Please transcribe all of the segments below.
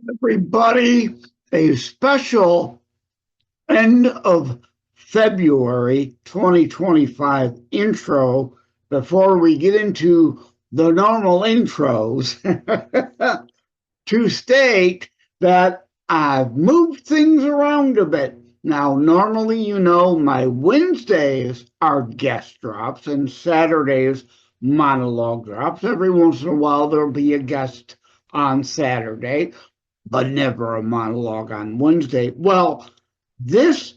Everybody, a special end of February 2025 intro before we get into the normal intros to state that I've moved things around a bit. Now, normally, my Wednesdays are guest drops and Saturdays monologue drops. Every once in a while, there'll be a guest on Saturday, but never a monologue on Wednesday. Well, this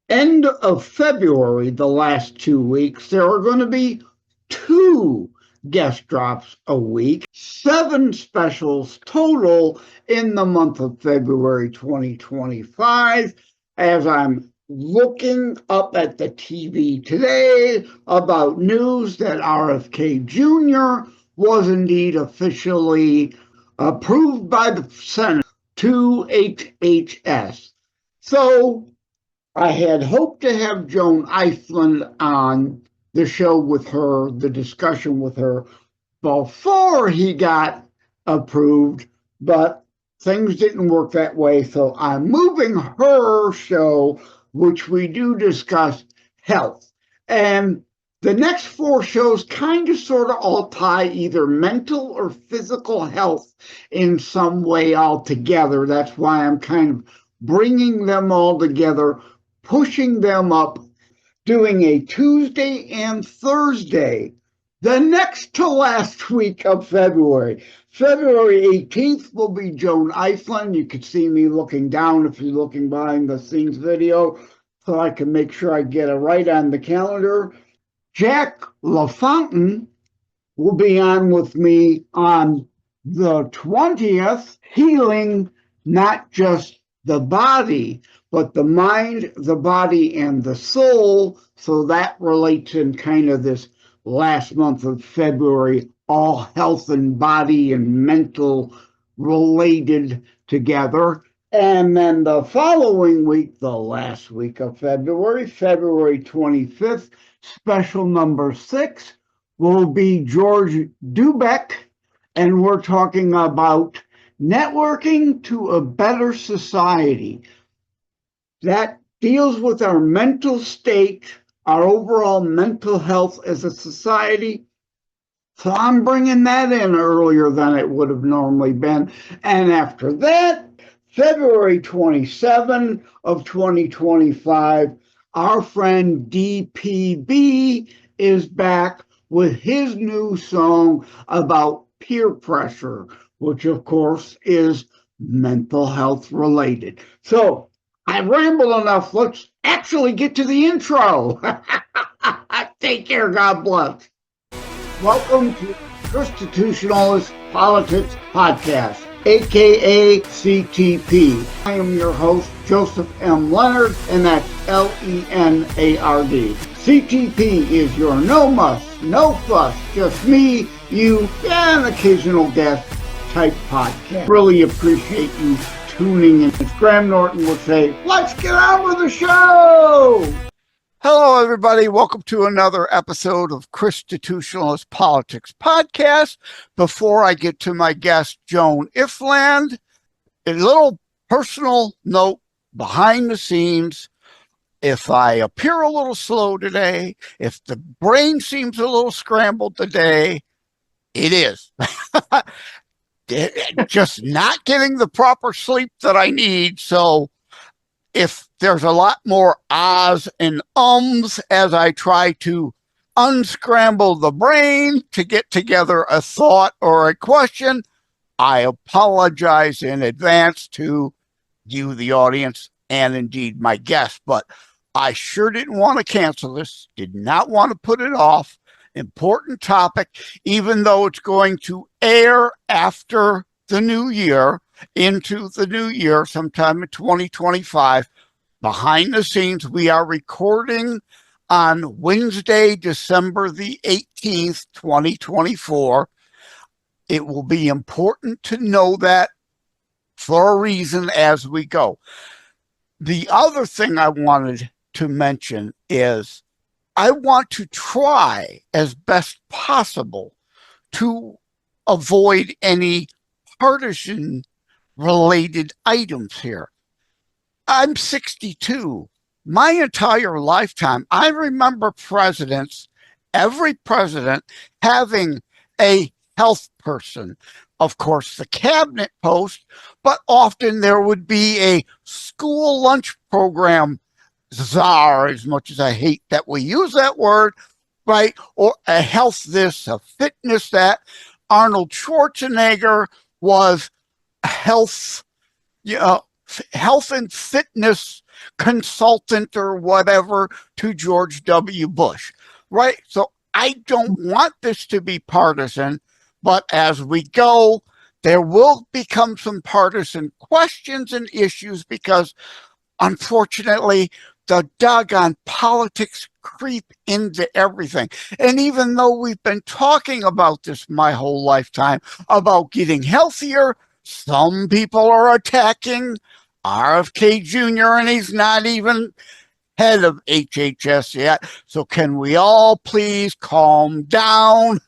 end of February, the last 2 weeks, there are going to be two guest drops a week, 7 specials total in the month of February 2025. As I'm looking up at the TV today about news that RFK Jr. was indeed officially approved by the Senate to HHS. So I had hoped to have Joan Ifland on the show with her, the discussion with her, before he got approved, but things didn't work that way. So I'm moving her show, which we do discuss health. And the next 4 shows kind of sort of all tie either mental or physical health in some way all together. That's why I'm kind of bringing them all together, pushing them up, doing a Tuesday and Thursday, the next to last week of February. February 18th will be Joan Ifland. You can see me looking down if you're looking behind the scenes video, so I can make sure I get it right on the calendar. Jack Lafountain will be on with me on the 20th, healing not just the body, but the mind, the body, and the soul. So that relates in kind of this last month of February, all health and body and mental related together. And then the following week, the last week of February, February 25th, special number 6 will be George Dubec, and we're talking about networking to a better society. That deals with our mental state, our overall mental health as a society. So I'm bringing that in earlier than it would have normally been. And after that, February 27 of 2025, our friend DPB is back with his new song about peer pressure, which of course is mental health related. So I rambled enough. Let's actually get to the intro. Take care. God bless. Welcome to Constitutionalist Politics Podcast, aka CTP. I am your host, Joseph M. Leonard, and that's Lenard. CTP is your no muss, no fuss, just me, you, and an occasional guest type podcast. Really appreciate you tuning in. As Graham Norton would say, let's get on with the show! Hello, everybody. Welcome to another episode of Constitutionalist Politics Podcast. Before I get to my guest, Joan Ifland, a little personal note behind the scenes. If I appear a little slow today, if the brain seems a little scrambled today, it is. Just not getting the proper sleep that I need. So if there's a lot more ahs and ums as I try to unscramble the brain to get together a thought or a question, I apologize in advance to you, the audience, and indeed my guest. But I sure didn't want to cancel this, did not want to put it off. Important topic, even though it's going to air after the new year, into the new year, sometime in 2025. Behind the scenes, we are recording on Wednesday, December the 18th, 2024. It will be important to know that for a reason as we go. The other thing I wanted to mention is I want to try as best possible to avoid any partisan related items here. I'm 62. My entire lifetime, I remember presidents, every president having a health person. Of course, the cabinet post, but often there would be a school lunch program czar, as much as I hate that we use that word, right? Or a health this, a fitness that. Arnold Schwarzenegger was health, you know, health and fitness consultant or whatever to George W. Bush, right? So I don't want this to be partisan, but as we go, there will become some partisan questions and issues because unfortunately, the doggone politics creep into everything. And even though we've been talking about this my whole lifetime about getting healthier, some people are attacking RFK Jr., and he's not even head of HHS yet. So can we all please calm down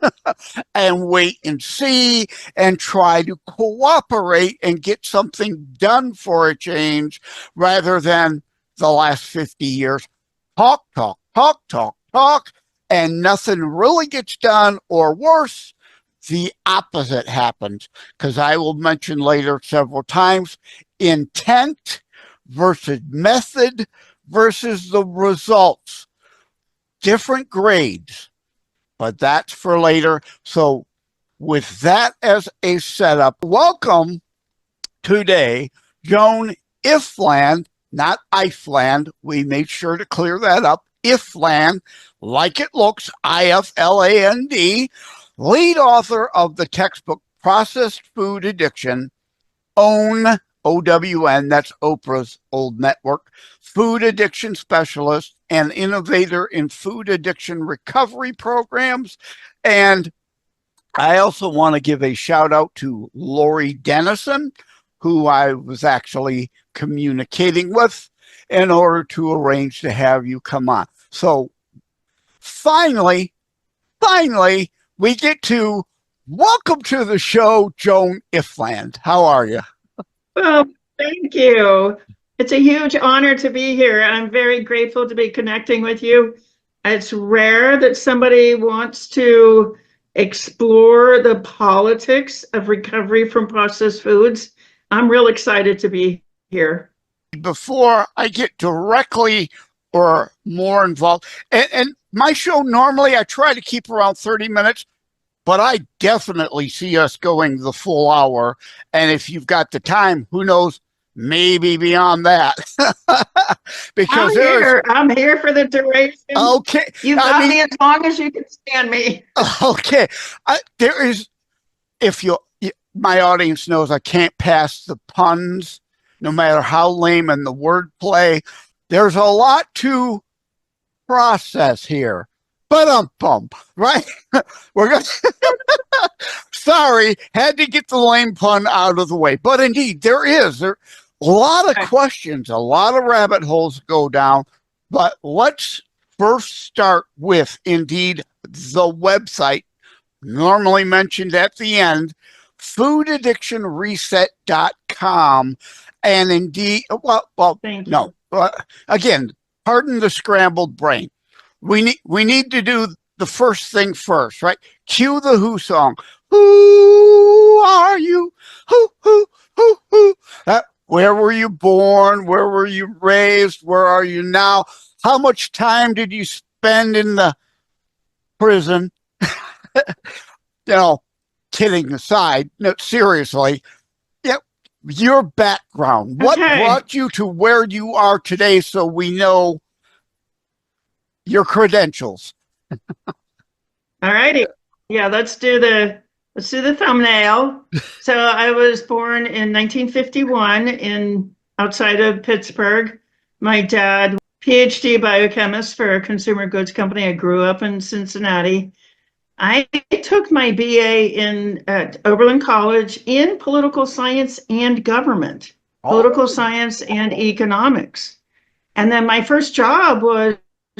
and wait and see and try to cooperate and get something done for a change rather than the last 50 years talk, talk, talk, talk, talk, and nothing really gets done, or worse, the opposite happens. Because I will mention later several times intent versus method versus the results. Different grades, but that's for later. So, with that as a setup, welcome today, Joan Ifland, not Ifland. We made sure to clear that up. Ifland, like it looks, IFLAND, lead author of the textbook Processed Food Addiction, OWN, OWN, that's Oprah's old network, food addiction specialist and innovator in food addiction recovery programs. And I also want to give a shout out to Lori Dennison, who I was actually communicating with in order to arrange to have you come on. So finally, we get to welcome to the show, Joan Ifland. How are you? Well, thank you. It's a huge honor to be here. I'm very grateful to be connecting with you. It's rare that somebody wants to explore the politics of recovery from processed foods. I'm real excited to be here. Before I get directly or more involved, and my show normally I try to keep around 30 minutes, but I definitely see us going the full hour. And if you've got the time, who knows, maybe beyond that. Because I'm here for the duration. Okay. You've got me as long as you can stand me. Okay. There is, if you, my audience knows I can't pass the puns, no matter how lame and the wordplay. There's a lot to process here. But right? We're going to, sorry, had to get the lame pun out of the way. But indeed, there a lot of questions, a lot of rabbit holes go down. But let's first start with, indeed, the website, normally mentioned at the end, foodaddictionreset.com. And indeed, no, again, pardon the scrambled brain. We need to do the first thing first, right? Cue the Who song. Who are you? Who? Where were you born? Where were you raised? Where are you now? How much time did you spend in the prison? Kidding aside, no, seriously, your background. What brought you to where you are today so we know your credentials? All righty. Yeah, let's do the thumbnail. So I was born in 1951 outside of Pittsburgh. My dad, PhD biochemist for a consumer goods company. I grew up in Cincinnati. I took my BA at Oberlin College in political science and government, political science and economics. And then my first job was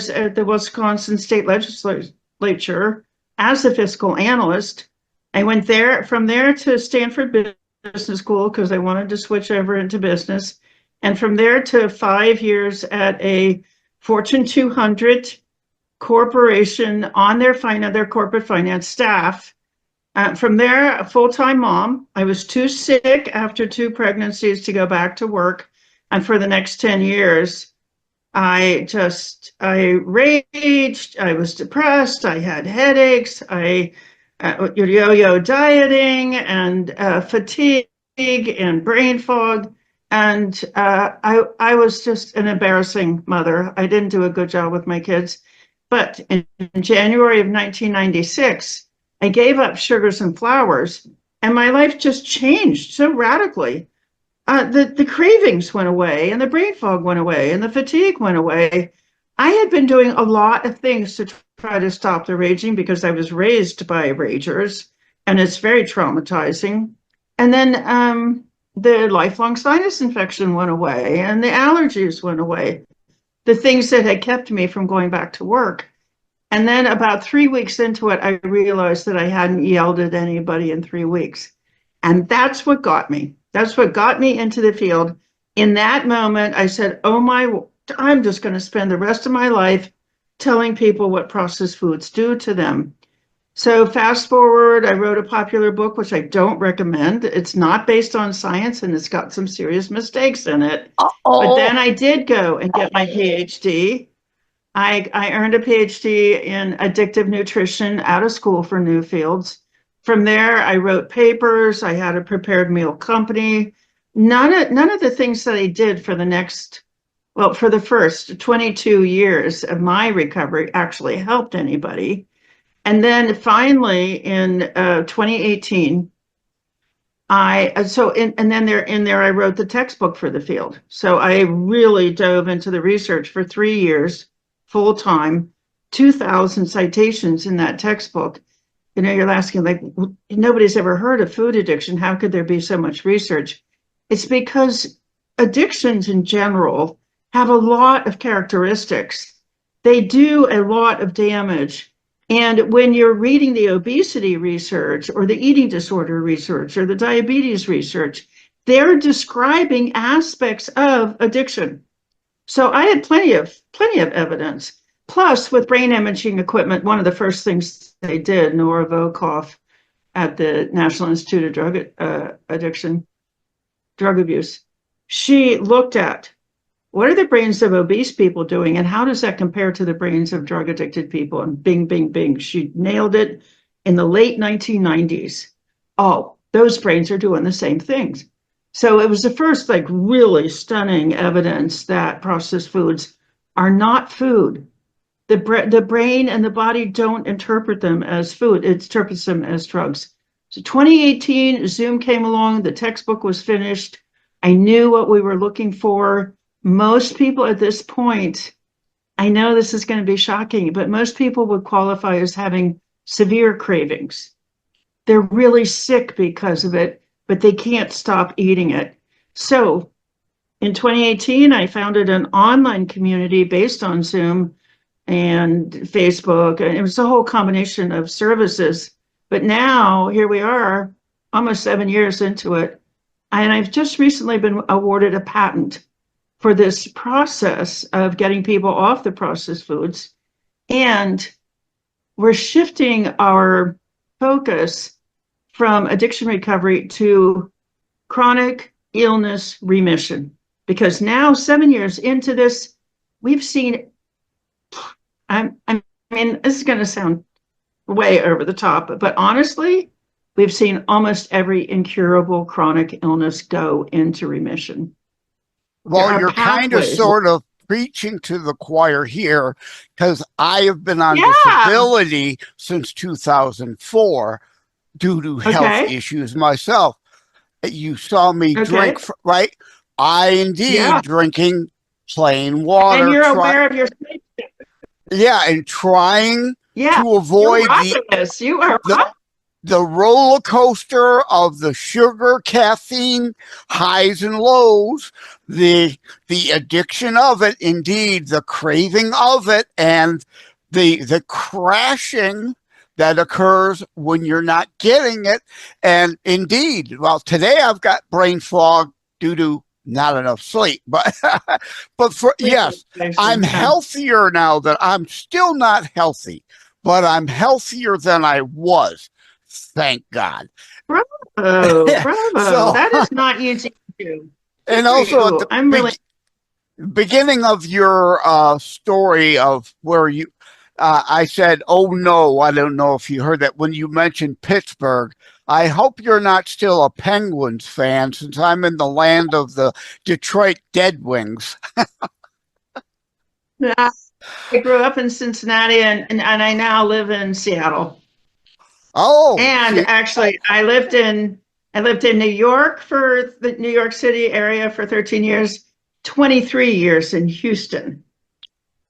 at the Wisconsin State Legislature as a fiscal analyst. I went from there to Stanford business school because I wanted to switch over into business. And from there to 5 years at a Fortune 200 corporation on their corporate finance staff. From there, a full-time mom. I was too sick after 2 pregnancies to go back to work. And for the next 10 years, I raged, I was depressed, I had headaches, I yo-yo dieting and fatigue and brain fog. And I was just an embarrassing mother. I didn't do a good job with my kids. But in January of 1996, I gave up sugars and flours, and my life just changed so radically. The cravings went away, and the brain fog went away, and the fatigue went away. I had been doing a lot of things to try to stop the raging because I was raised by ragers, and it's very traumatizing. And then the lifelong sinus infection went away, and the allergies went away, the things that had kept me from going back to work. And then about 3 weeks into it, I realized that I hadn't yelled at anybody in 3 weeks. And that's what got me. That's what got me into the field. In that moment, I said, I'm just going to spend the rest of my life telling people what processed foods do to them. So fast forward, I wrote a popular book, which I don't recommend. It's not based on science, and it's got some serious mistakes in it. But then I did go and get my PhD. I earned a PhD in addictive nutrition out of school for Newfields. From there, I wrote papers. I had a prepared meal company. None of the things that I did for the first 22 years of my recovery actually helped anybody. And then finally in 2018, I wrote the textbook for the field. So I really dove into the research for 3 years, full time, 2,000 citations in that textbook. You know, you're asking, like, nobody's ever heard of food addiction. How could there be so much research? It's because addictions in general have a lot of characteristics. They do a lot of damage. And when you're reading the obesity research or the eating disorder research or the diabetes research, they're describing aspects of addiction. So I had plenty of evidence. Plus, with brain imaging equipment, one of the first things they did, Nora Volkoff at the National Institute of Drug Abuse, she looked at what are the brains of obese people doing and how does that compare to the brains of drug addicted people? And bing, bing, bing. She nailed it in the late 1990s. Oh, those brains are doing the same things. So it was the first really stunning evidence that processed foods are not food. The brain and the body don't interpret them as food. It interprets them as drugs. So 2018, Zoom came along. The textbook was finished. I knew what we were looking for. Most people at this point, I know this is going to be shocking, but most people would qualify as having severe cravings. They're really sick because of it, but they can't stop eating it. So in 2018, I founded an online community based on Zoom and Facebook, and it was a whole combination of services. But now here we are, almost 7 years into it, and I've just recently been awarded a patent for this process of getting people off the processed foods. And we're shifting our focus from addiction recovery to chronic illness remission. Because now, 7 years into this, we've seen, I mean, this is going to sound way over the top, but honestly, we've seen almost every incurable chronic illness go into remission. Well, you're kind of sort of preaching to the choir here, because I have been on disability since 2004 due to health issues myself. You saw me drink, right? I indeed drinking plain water. And you're aware of your sleep. Yeah, and trying to avoid the roller coaster of the sugar, caffeine, highs and lows, the addiction of it, indeed, the craving of it, and the crashing that occurs when you're not getting it. And indeed, well, today I've got brain fog due to not enough sleep, but yes, I'm healthier now. That I'm still not healthy, but I'm healthier than I was. Thank God. Bravo, bravo. So, that is not easy to do. And also at the beginning of your story of where you, I said, oh no, I don't know if you heard that when you mentioned Pittsburgh. I hope you're not still a Penguins fan, since I'm in the land of the Detroit Dead Wings. I grew up in Cincinnati, and I now live in Seattle. Oh, and actually, I lived in New York, for the New York City area, for 13 years, 23 years in Houston.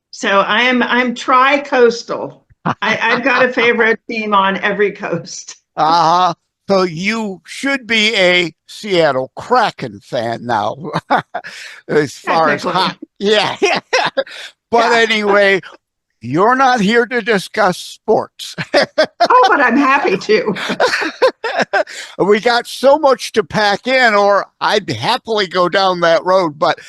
So I'm tri-coastal. I've got a favorite team on every coast. So you should be a Seattle Kraken fan now, as far as hockey. Yeah. But anyway, you're not here to discuss sports. Oh, but I'm happy to. We got so much to pack in, or I'd happily go down that road. But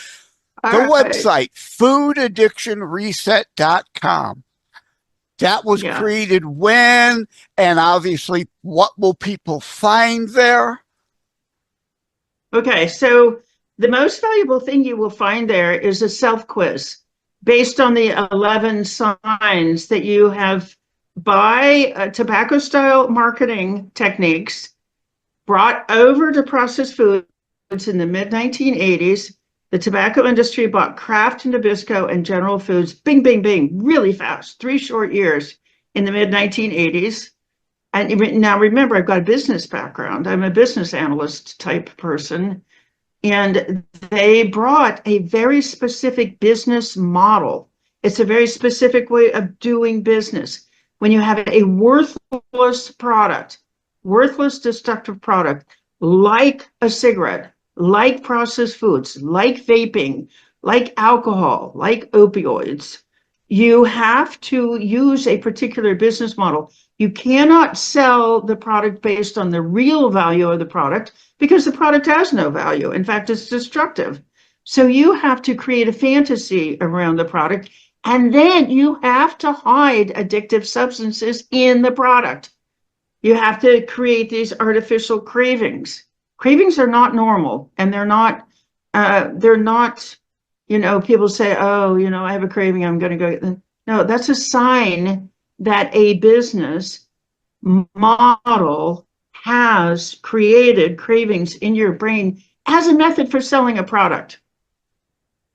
the website, foodaddictionreset.com. That was created when, and obviously, what will people find there? Okay, so the most valuable thing you will find there is a self-quiz based on the 11 signs that you have, by tobacco-style marketing techniques, brought over to processed foods in the mid-1980s. The tobacco industry bought Kraft and Nabisco and General Foods, bing, bing, bing, really fast, 3 short years in the mid-1980s. And now remember, I've got a business background. I'm a business analyst type person. And they brought a very specific business model. It's a very specific way of doing business. When you have a worthless product, worthless, destructive product, like a cigarette, like processed foods, like vaping, like alcohol, like opioids, you have to use a particular business model. You cannot sell the product based on the real value of the product, because the product has no value. In fact, it's destructive. So you have to create a fantasy around the product, and then you have to hide addictive substances in the product. You have to create these artificial cravings. Cravings are not normal, and they're not, people say, oh, I have a craving, I'm going to go get them. No, that's a sign that a business model has created cravings in your brain as a method for selling a product.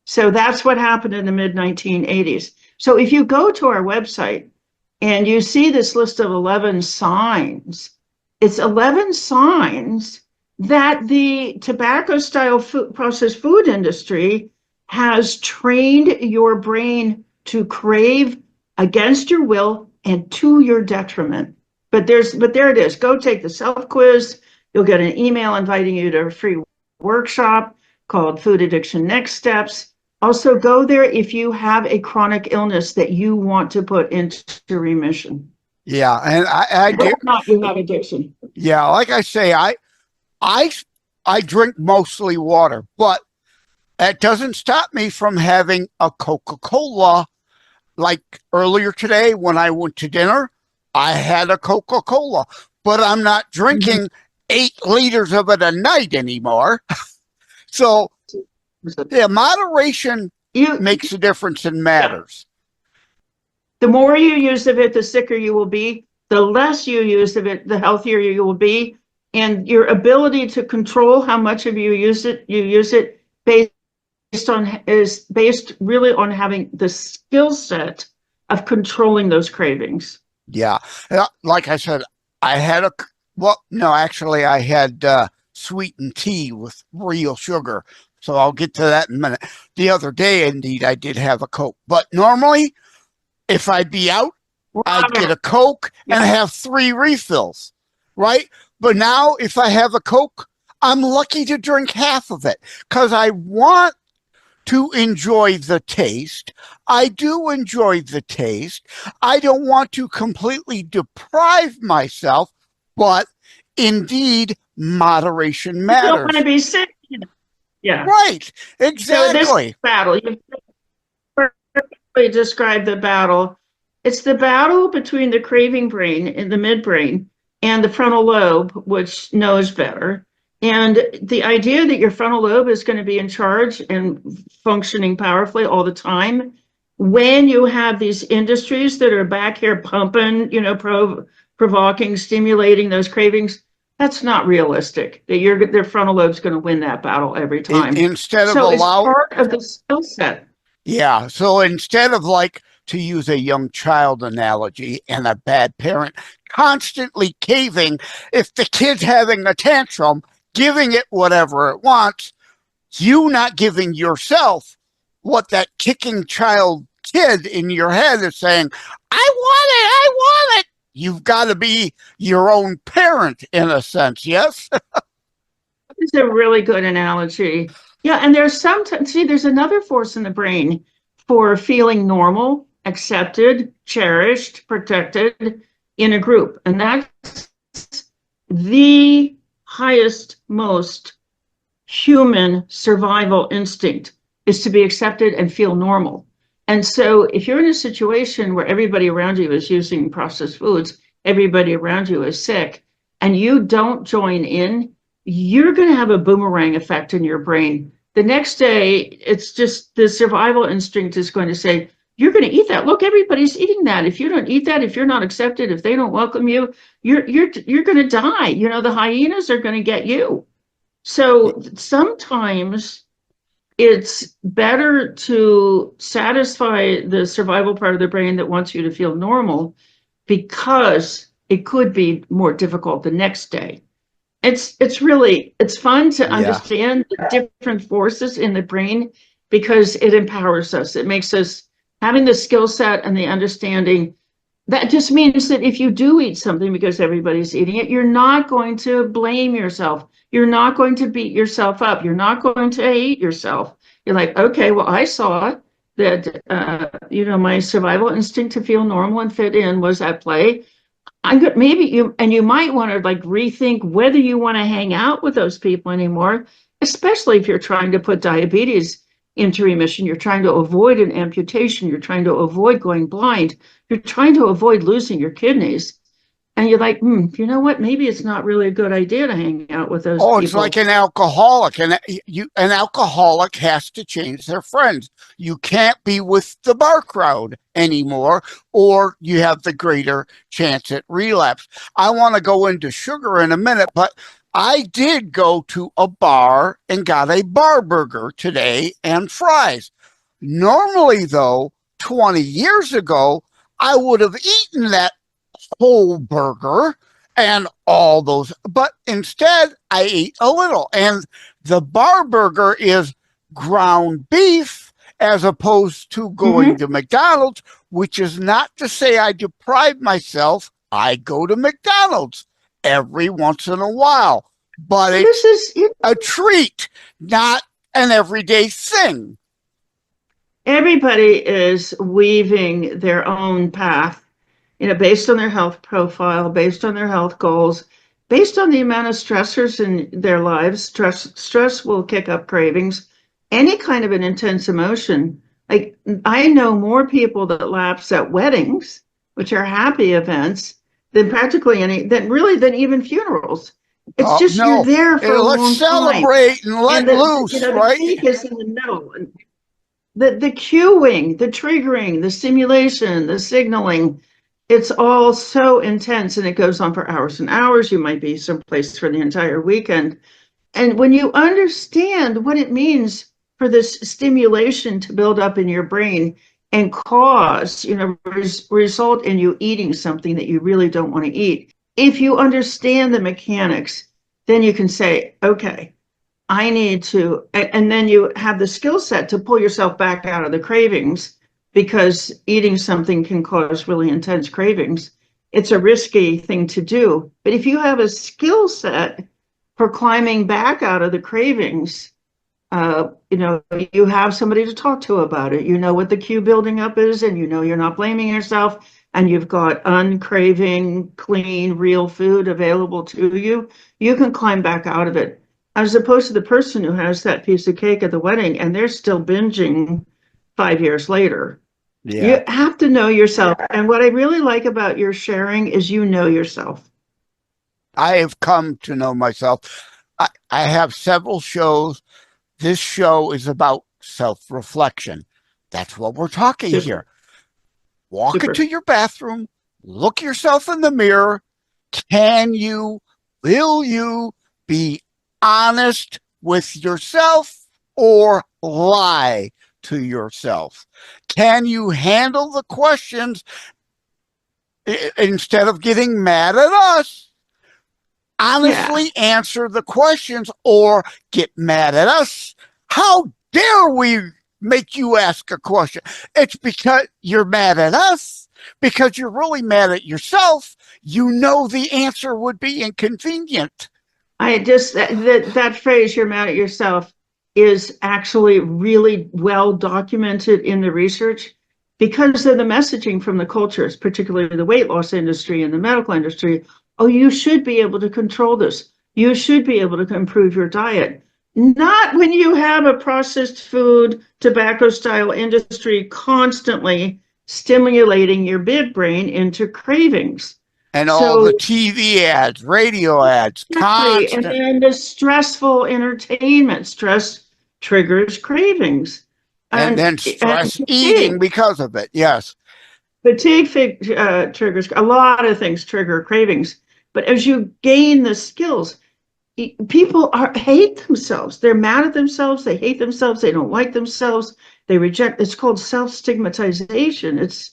So that's what happened in the mid-1980s. So if you go to our website and you see this list of 11 signs, it's 11 signs that the tobacco-style processed food industry has trained your brain to crave against your will and to your detriment. But there it is. Go take the self-quiz. You'll get an email inviting you to a free workshop called Food Addiction Next Steps. Also, go there if you have a chronic illness that you want to put into remission. Yeah, and I do. Not you have addiction. Yeah, like I say, I drink mostly water, but that doesn't stop me from having a Coca-Cola. Like earlier today when I went to dinner, I had a Coca-Cola, but I'm not drinking 8 liters of it a night anymore. So, yeah, moderation makes a difference and matters. The more you use of it, the sicker you will be. The less you use of it, the healthier you will be. And your ability to control how much of you use it is based really on having the skill set of controlling those cravings. Yeah. Like I said, I had I had sweetened tea with real sugar. So I'll get to that in a minute. The other day, indeed, I did have a Coke. But normally, if I'd be out, I'd get a Coke and have 3 refills, right? But now, if I have a Coke, I'm lucky to drink half of it because I want to enjoy the taste. I do enjoy the taste. I don't want to completely deprive myself, but indeed, moderation You don't want to matters. be sick. Yeah. Right, So this exactly. battle, you perfectly described the battle. It's the battle between the craving brain and the midbrain and the frontal lobe, which knows better. And the idea that your frontal lobe is going to be in charge and functioning powerfully all the time, when you have these industries that are back here pumping, provoking, stimulating those cravings, that's not realistic. That their frontal lobe's going to win that battle every time. Instead of So it's allow, part of the skill set. yeah. So instead of, like, to use a young child analogy and a bad parent, constantly caving, if the kid's having a tantrum, giving it whatever it wants, you not giving yourself what that kicking child kid in your head is saying, I want it, I want it. You've got to be your own parent in a sense, yes? It's a really good analogy. Yeah, and there's another force in the brain for feeling normal, accepted, cherished, protected in a group. And that's the highest, most human survival instinct, is to be accepted and feel normal. And so if you're in a situation where everybody around you is using processed foods, everybody around you is sick, and you don't join in, you're going to have a boomerang effect in your brain. The next day, it's just the survival instinct is going to say, you're going to eat that. Look, everybody's eating that. If you don't eat that, if you're not accepted, if they don't welcome you, you're going to die. You know, the hyenas are going to get you. So sometimes it's better to satisfy the survival part of the brain that wants you to feel normal, because it could be more difficult the next day. It's fun to understand the different forces in the brain, because it empowers us. It makes us, having the skill set and the understanding. That just means that if you do eat something because everybody's eating it, you're not going to blame yourself. You're not going to beat yourself up. You're not going to hate yourself. You're like, okay, well, I saw that, my survival instinct to feel normal and fit in was at play. Maybe you might want to like rethink whether you want to hang out with those people anymore, especially if you're trying to put diabetes into remission. You're trying to avoid an amputation. You're trying to avoid going blind. You're trying to avoid losing your kidneys. And you're like, you know what? Maybe it's not really a good idea to hang out with those people. It's like an alcoholic, and an alcoholic has to change their friends. You can't be with the bar crowd anymore, or you have the greater chance at relapse. I want to go into sugar in a minute, but I did go to a bar and got a bar burger today and fries. Normally, though, 20 years ago, I would have eaten that whole burger and all those, but instead I ate a little. And the bar burger is ground beef as opposed to going to McDonald's, which is not to say I deprive myself. I go to McDonald's every once in a while, but it's a treat, not an everyday thing. Everybody is weaving their own path, based on their health profile, based on their health goals, based on the amount of stressors in their lives. Stress will kick up cravings, any kind of an intense emotion. Like, I know more people that lapse at weddings, which are happy events, than than even funerals. It's just, you're there for a long time. Let's celebrate and let loose, right? The peak is in the middle. The cueing, the triggering, the stimulation, the signaling, it's all so intense, and it goes on for hours and hours. You might be someplace for the entire weekend. And when you understand what it means for this stimulation to build up in your brain and cause, result in you eating something that you really don't want to eat, if you understand the mechanics, then you can say, okay, I need to, and then you have the skill set to pull yourself back out of the cravings, because eating something can cause really intense cravings. It's a risky thing to do. But if you have a skill set for climbing back out of the cravings, You know, you have somebody to talk to about it. You know what the cue building up is, and you know you're not blaming yourself, and you've got uncraving, clean, real food available to you. You can climb back out of it, as opposed to the person who has that piece of cake at the wedding and they're still binging 5 years later. Yeah. You have to know yourself. And what I really like about your sharing is you know yourself. I have come to know myself. I have several shows. This show is about self-reflection. That's what we're talking Super. here. Walk Super. into your bathroom, look yourself in the mirror. Will you be honest with yourself or lie to yourself? Can you handle the questions instead of getting mad at us? Honestly answer the questions or get mad at us. How dare we make you ask a question? It's because you're mad at us, because you're really mad at yourself. You know the answer would be inconvenient. I just that phrase, you're mad at yourself, is actually really well documented in the research because of the messaging from the cultures, particularly the weight loss industry and the medical industry. Oh, you should be able to control this. You should be able to improve your diet. Not when you have a processed food, tobacco style industry constantly stimulating your big brain into cravings. And So all the TV ads, radio ads, exactly. And constant. then the stressful entertainment, stress triggers cravings. And then stress eating because of it. Yes. Fatigue triggers, a lot of things trigger cravings. But as you gain the skills, people hate themselves. They're mad at themselves. They hate themselves. They don't like themselves. They reject. It's called self-stigmatization. It's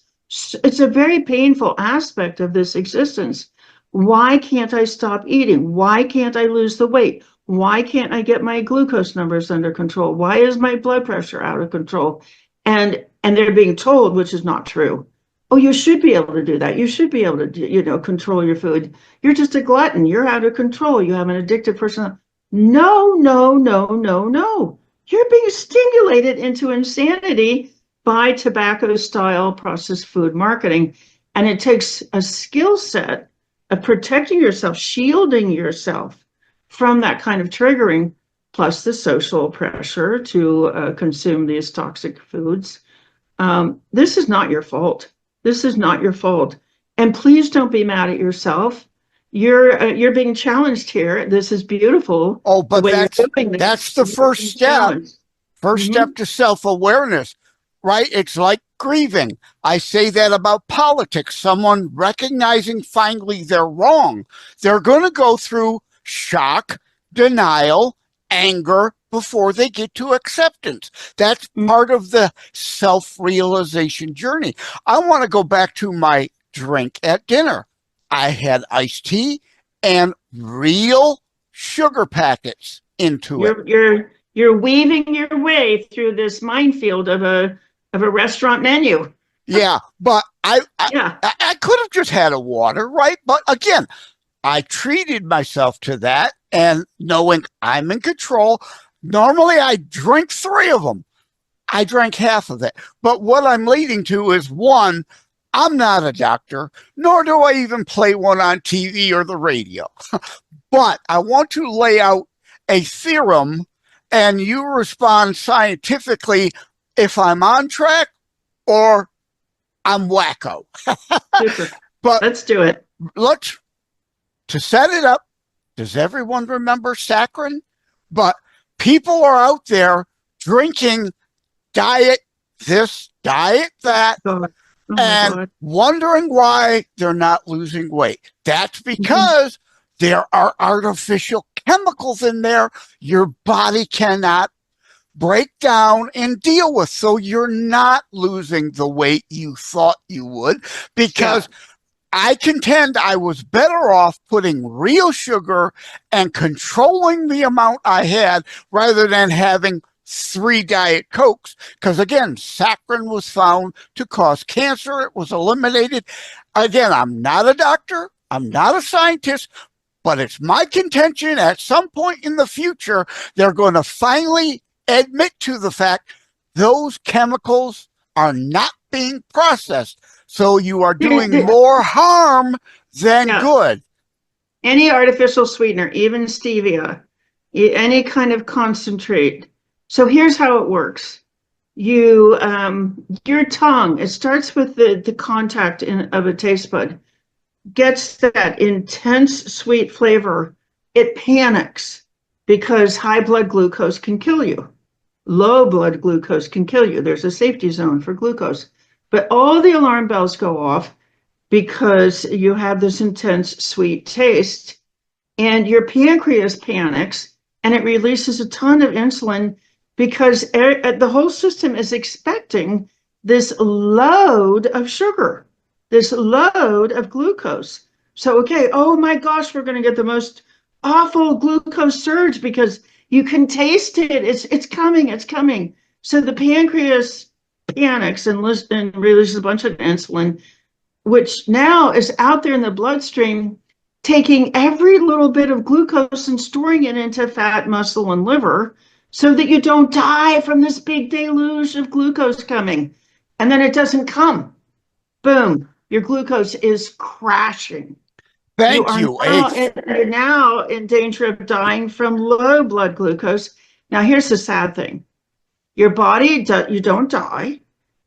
a very painful aspect of this existence. Why can't I stop eating? Why can't I lose the weight? Why can't I get my glucose numbers under control? Why is my blood pressure out of control? And they're being told, which is not true. Oh, you should be able to do that. You should be able to, control your food. You're just a glutton. You're out of control. You have an addictive personality. No, no, no, no, no. You're being stimulated into insanity by tobacco style processed food marketing. And it takes a skill set of protecting yourself, shielding yourself from that kind of triggering, plus the social pressure to consume these toxic foods. This is not your fault. This is not your fault. And please don't be mad at yourself. You're being challenged here. This is beautiful. Oh, but that's the first step. First step to self-awareness, right? It's like grieving. I say that about politics. Someone recognizing finally they're wrong. They're going to go through shock, denial, anger before they get to acceptance. That's part of the self-realization journey. I want to go back to my drink at dinner. I had iced tea and real sugar packets into it. You're weaving your way through this minefield of a restaurant menu. Yeah, but I could have just had a water, right? But again, I treated myself to that, and knowing I'm in control. Normally, I drink 3 of them. I drank half of it. But what I'm leading to is, one, I'm not a doctor, nor do I even play one on TV or the radio. But I want to lay out a theorem, and you respond scientifically if I'm on track or I'm wacko. Super. But let's do it. To set it up, does everyone remember saccharin? But people are out there drinking diet this, diet that, and wondering why they're not losing weight. That's because there are artificial chemicals in there your body cannot break down and deal with. So you're not losing the weight you thought you would, because I contend I was better off putting real sugar and controlling the amount I had rather than having 3 Diet Cokes. Because again, saccharin was found to cause cancer. It was eliminated. Again, I'm not a doctor. I'm not a scientist, but it's my contention at some point in the future, they're going to finally admit to the fact those chemicals are not being processed. So you are doing more harm than good. Any artificial sweetener, even stevia, any kind of concentrate. So here's how it works. Your tongue, it starts with the contact of a taste bud, gets that intense sweet flavor. It panics because high blood glucose can kill you. Low blood glucose can kill you. There's a safety zone for glucose. But all the alarm bells go off because you have this intense sweet taste, and your pancreas panics and it releases a ton of insulin because the whole system is expecting this load of sugar, this load of glucose. So, okay, oh my gosh, we're going to get the most awful glucose surge because you can taste it. It's coming, it's coming. So the pancreas panics and releases a bunch of insulin, which now is out there in the bloodstream, taking every little bit of glucose and storing it into fat, muscle, and liver so that you don't die from this big deluge of glucose coming. And then it doesn't come. Boom, your glucose is crashing. Thank you. You're now in danger of dying from low blood glucose. Now, here's the sad thing. Your body, you don't die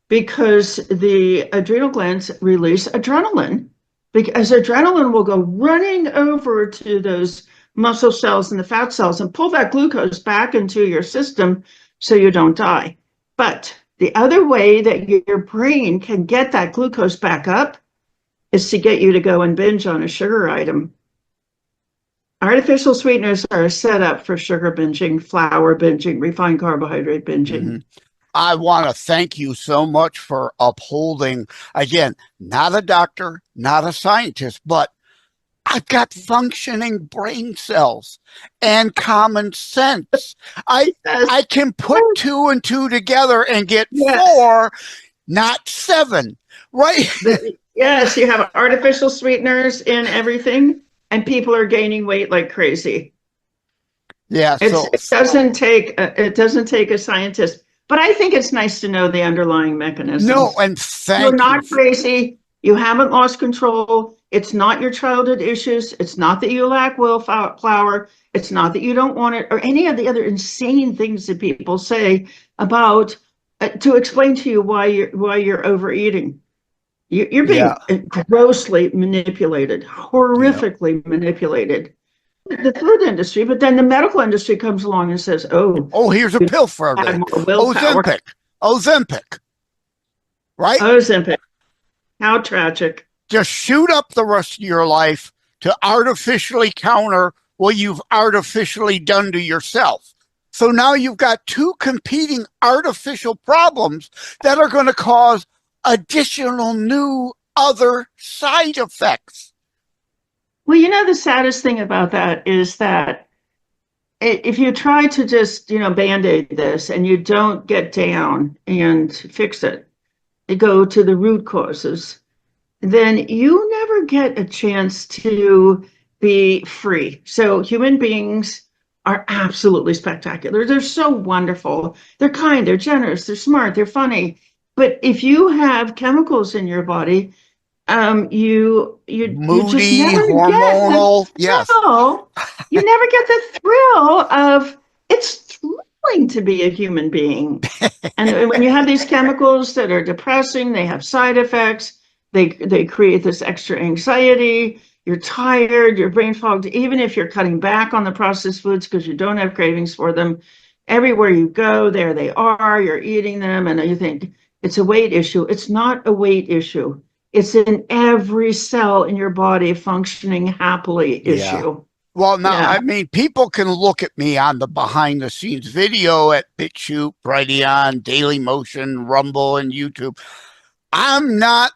because the adrenal glands release adrenaline, because adrenaline will go running over to those muscle cells and the fat cells and pull that glucose back into your system so you don't die. But the other way that your brain can get that glucose back up is to get you to go and binge on a sugar item. Artificial sweeteners are set up for sugar binging, flour binging, refined carbohydrate binging. Mm-hmm. I want to thank you so much for upholding, again, not a doctor, not a scientist, but I've got functioning brain cells and common sense. I can put 2 and 2 together and get 4, not 7, right? Yes, you have artificial sweeteners in everything, and people are gaining weight like crazy. Yeah, it doesn't take a scientist, but I think it's nice to know the underlying mechanisms. No, and you're not crazy. You haven't lost control. It's not your childhood issues. It's not that you lack willpower. It's not that you don't want it, or any of the other insane things that people say about to explain to you why you're overeating. You're being grossly manipulated, horrifically manipulated. The food industry, but then the medical industry comes along and says, "Oh, here's a pill for everything. Ozempic, right? Ozempic. How tragic! Just shoot up the rest of your life to artificially counter what you've artificially done to yourself. So now you've got 2 competing artificial problems that are going to cause additional new other side effects." Well, you know, the saddest thing about that is that if you try to just, Band-Aid this and you don't get down and fix it, you go to the root causes, then you never get a chance to be free. So human beings are absolutely spectacular. They're so wonderful. They're kind, they're generous, they're smart, they're funny. But if you have chemicals in your body, you moody, just never hormonal, get you never get the thrill of it's thrilling to be a human being. And when you have these chemicals that are depressing, they have side effects, they create this extra anxiety, you're tired, you're brain fogged, even if you're cutting back on the processed foods because you don't have cravings for them. Everywhere you go, there they are, you're eating them, and you think it's a weight issue. It's not a weight issue. It's in every cell in your body functioning happily issue. Well, now, I mean, people can look at me on the behind the scenes video at BitChute, Brighteon, Daily Motion, Rumble, and YouTube. I'm not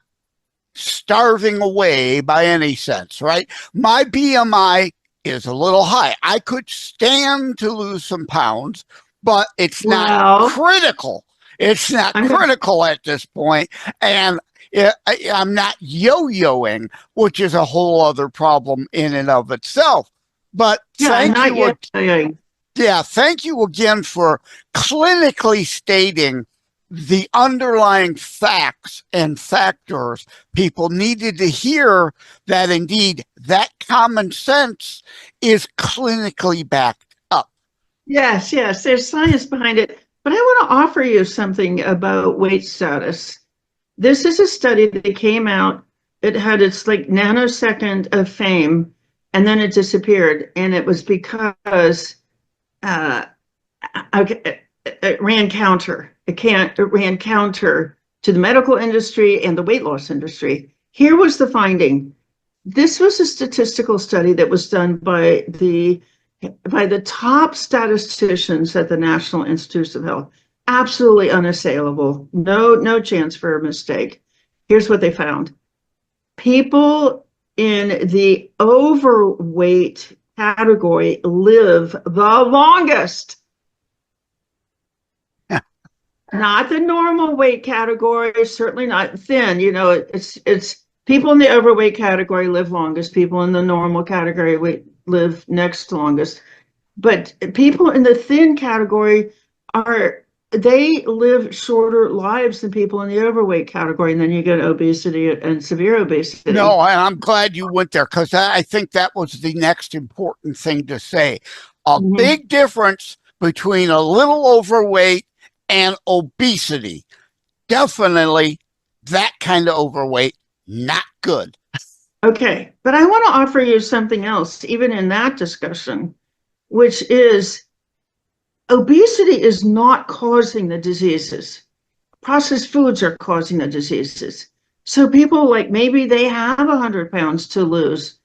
starving away by any sense, right? My BMI is a little high. I could stand to lose some pounds, but it's not critical. It's not critical at this point. And I'm not yo-yoing, which is a whole other problem in and of itself. But thank Yeah, thank you again for clinically stating the underlying facts and factors. People needed to hear that indeed that common sense is clinically backed up. Yes, yes, there's science behind it. But I want to offer you something about weight status. This is a study that came out. It had its like nanosecond of fame, and then it disappeared. And it was because uh, it ran counter. It ran counter to the medical industry and the weight loss industry. Here was the finding. This was a statistical study that was done by the top statisticians at the National Institutes of Health. Absolutely unassailable. No chance for a mistake. Here's what they found. People in the overweight category live the longest. Not the normal weight category, certainly not thin. You know, it's people in the overweight category live longest. People in the normal category live next longest. But people in the thin category they live shorter lives than people in the overweight category, and then you get obesity and severe obesity. No, and I'm glad you went there, because I think that was the next important thing to say. A big difference between a little overweight and obesity. Definitely that kind of overweight, not good. Okay, but I want to offer you something else, even in that discussion, which is obesity is not causing the diseases. Processed foods are causing the diseases. So people like maybe they have 100 pounds to lose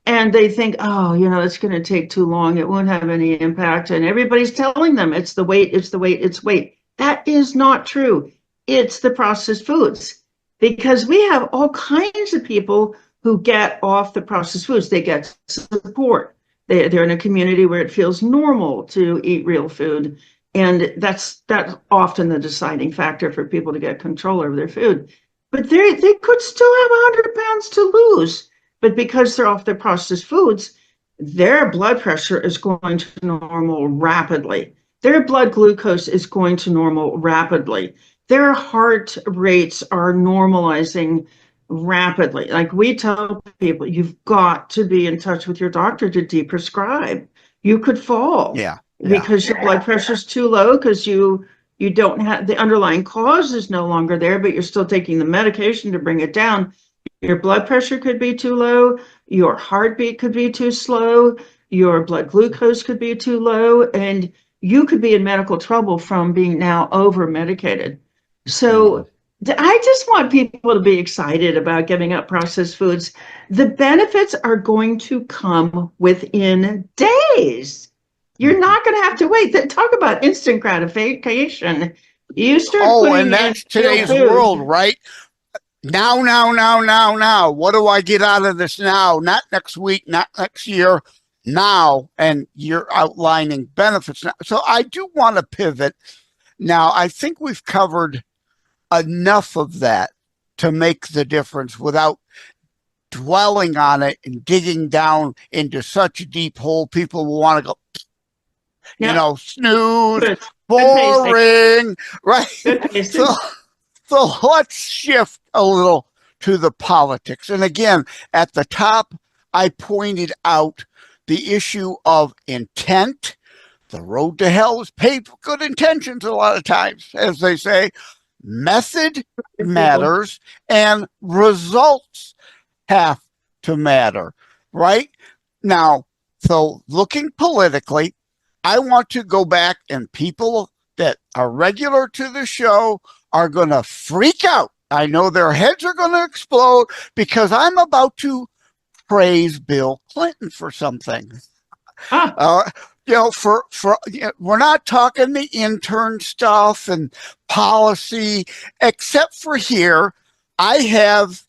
and they think, oh, you know, it's going to take too long. It won't have any impact. And everybody's telling them it's the weight, it's the weight, it's weight. That is not true. It's the processed foods, because we have all kinds of people who get off the processed foods. They get support. They're in a community where it feels normal to eat real food. And that's often the deciding factor for people to get control over their food. But they could still have 100 pounds to lose. But because they're off their processed foods, their blood pressure is going to normal rapidly. Their blood glucose is going to normal rapidly. Their heart rates are normalizing rapidly. Like we tell people, you've got to be in touch with your doctor to deprescribe. You could fall. Yeah. Because your blood pressure is too low, because you don't have the underlying cause is no longer there, but you're still taking the medication to bring it down. Your blood pressure could be too low, your heartbeat could be too slow, your blood glucose could be too low, and you could be in medical trouble from being now over medicated. So I just want people to be excited about giving up processed foods. The benefits are going to come within days. You're not going to have to wait. Talk about instant gratification. You start putting and that's today's world, right? Now. What do I get out of this now? Not next week, not next year, now. And you're outlining benefits now. So I do want to pivot. Now, I think we've covered enough of that to make the difference without dwelling on it and digging down into such a deep hole. People will want to go, you know, snooze, boring, right? So let's shift a little to the politics. And again, at the top, I pointed out the issue of intent. The road to hell is paved with good intentions a lot of times, as they say. Method matters and results have to matter, right? Now, so looking politically, I want to go back, and people that are regular to the show are going to freak out. I know their heads are going to explode because I'm about to praise Bill Clinton for something. You know, we're not talking the intern stuff and policy, except for here. I have,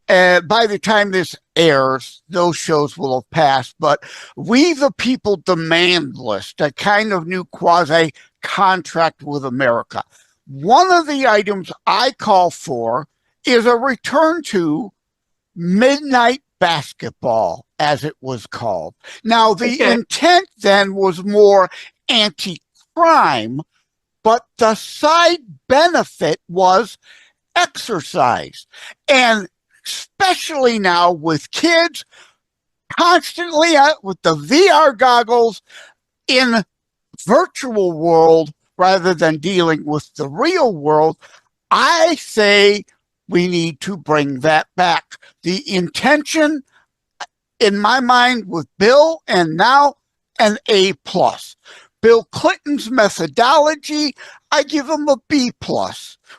by the time this airs, those shows will have passed, but We the People demand list, a kind of new quasi contract with America. One of the items I call for is a return to midnight basketball, as it was called. Now, the intent then was more anti-crime, but the side benefit was exercise. And especially now with kids constantly out with the VR goggles in virtual world rather than dealing with the real world, I say we need to bring that back. The intention in my mind with Bill and now an A+. Bill Clinton's methodology, I give him a B+,